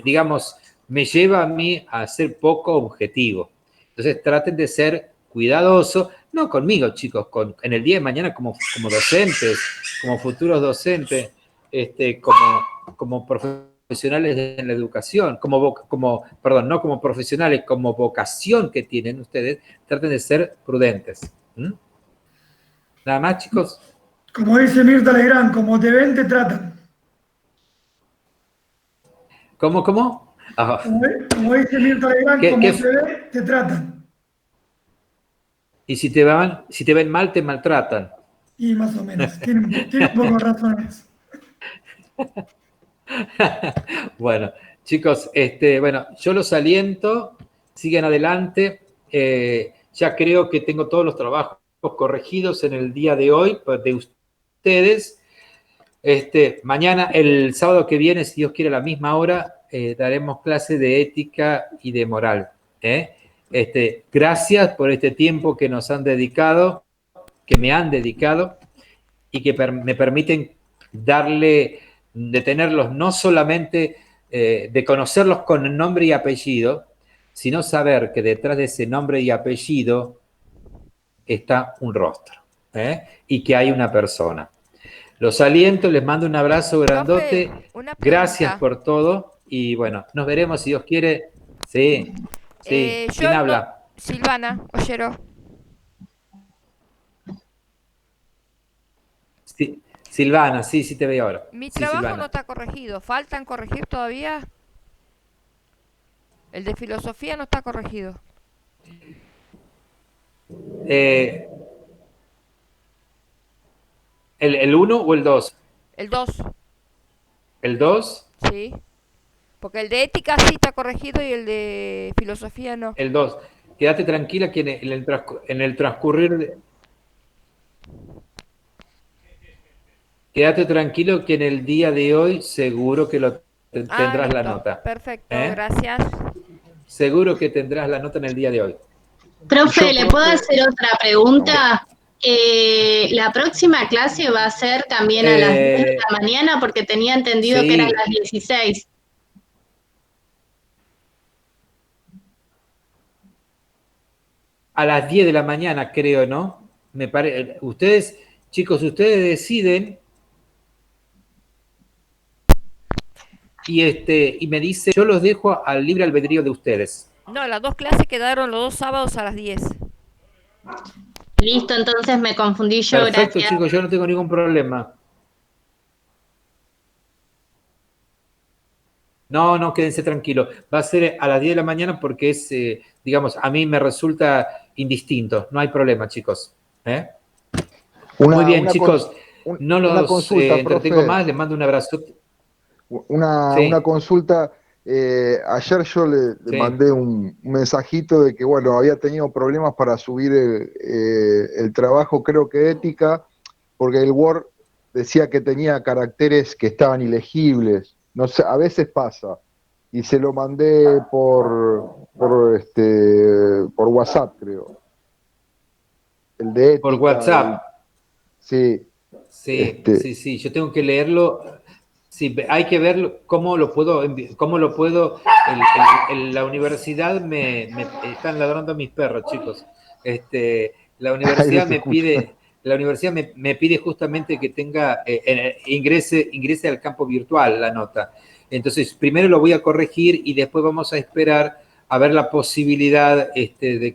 digamos, me lleva a mí a ser poco objetivo. Entonces traten de ser cuidadosos, no conmigo, chicos, en el día de mañana como docentes, como futuros docentes, como profesionales de la educación, no como profesionales, como vocación que tienen ustedes, traten de ser prudentes. Nada más, chicos. Como dice Mirta Legrand, como te ven, te tratan. ¿Cómo? Ah. Como dice Mirta Legrand, como te ven, te tratan. Y si te ven mal, te maltratan. Y más o menos, tiene un poco razones. Bueno, chicos, yo los aliento, sigan adelante. Ya creo que tengo todos los trabajos corregidos en el día de hoy de ustedes. Mañana, el sábado que viene, si Dios quiere, a la misma hora, daremos clase de ética y de moral. Gracias por este tiempo que nos han dedicado, que me han dedicado y que me permiten de tenerlos no solamente, de conocerlos con nombre y apellido, sino saber que detrás de ese nombre y apellido está un rostro. y que hay una persona. Los aliento, les mando un abrazo grandote. Profe, una Gracias pregunta. por todo y bueno, nos veremos si Dios quiere. Sí, sí. ¿Quién habla? Silvana Ollero. Sí, Silvana, sí, sí te veo ahora. Mi Sí, trabajo Silvana. no está corregido. ¿Faltan corregir todavía? El de filosofía no está corregido. ¿El 1 o el 2? El 2, ¿El 2? sí. Porque el de ética sí está corregido y el de filosofía no. El 2. Quédate tranquila que en el transcurrir... Quédate tranquilo que en el día de hoy seguro que tendrás la Listo. nota. Perfecto, gracias. Seguro que tendrás la nota en el día de hoy. Profe, ¿le puedo hacer otra pregunta? La próxima clase va a ser también a las 10 de la mañana porque tenía entendido que eran las 16. A las 10 de la mañana, creo, ¿no? Ustedes, chicos, ustedes deciden y me dice, yo los dejo al libre albedrío de ustedes. No, las dos clases quedaron los 2 sábados a las 10. Listo, entonces me confundí yo, Perfecto, gracias. chicos, yo no tengo ningún problema. No, quédense tranquilos. Va a ser a las 10 de la mañana porque es, digamos, a mí me resulta indistinto. No hay problema, chicos. Muy bien, chicos. No los consulta, entretengo profe. más. Les mando un abrazo. Una consulta. Ayer yo le mandé un mensajito de que, bueno, había tenido problemas para subir el trabajo, creo que ética, porque el Word decía que tenía caracteres que estaban ilegibles. No sé, a veces pasa. Y se lo mandé por WhatsApp, creo. El de ética. Por WhatsApp. Sí. Sí. Yo tengo que leerlo. Sí, hay que verlo, cómo lo puedo, la universidad me están ladrando mis perros, chicos. La universidad me pide justamente que tenga, ingrese al campo virtual la nota. Entonces, primero lo voy a corregir y después vamos a esperar a ver la posibilidad de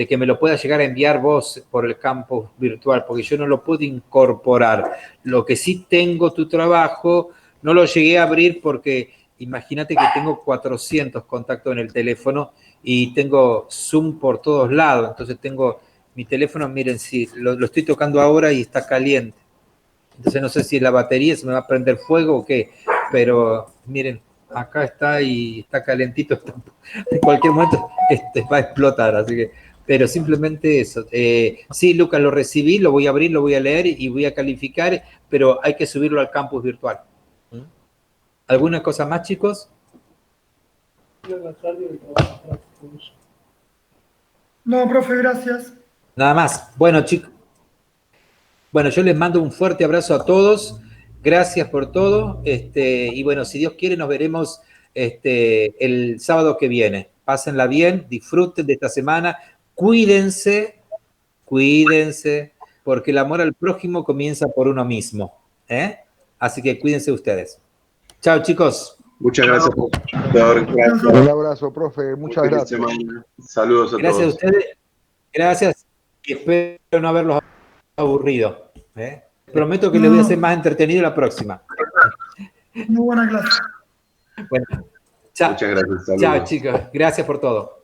que me lo pueda llegar a enviar vos por el campo virtual, porque yo no lo puedo incorporar. Lo que sí tengo tu trabajo, no lo llegué a abrir porque imagínate que tengo 400 contactos en el teléfono y tengo Zoom por todos lados. Entonces tengo mi teléfono, miren, sí, lo estoy tocando ahora y está caliente. Entonces no sé si la batería se me va a prender fuego o qué, pero miren, acá está y está calentito. En cualquier momento va a explotar, así que... Pero simplemente eso. Sí, Lucas, lo recibí, lo voy a abrir, lo voy a leer y voy a calificar, pero hay que subirlo al campus virtual. ¿Alguna cosa más, chicos? No, profe, gracias. Nada más. Bueno, chicos. Bueno, yo les mando un fuerte abrazo a todos. Gracias por todo. Y bueno, si Dios quiere, nos veremos el sábado que viene. Pásenla bien, disfruten de esta semana. Cuídense, porque el amor al prójimo comienza por uno mismo. Así que cuídense ustedes. Chao, chicos. Muchas gracias, profesor. Gracias. Un abrazo, profe. Muchas gracias. Saludos a todos. Gracias a ustedes. Gracias. Y espero no haberlos aburrido. Prometo que les voy a hacer más entretenido la próxima. Muy buena clase. Bueno, chao. Muchas gracias. Saludos. Chao, chicos. Gracias por todo.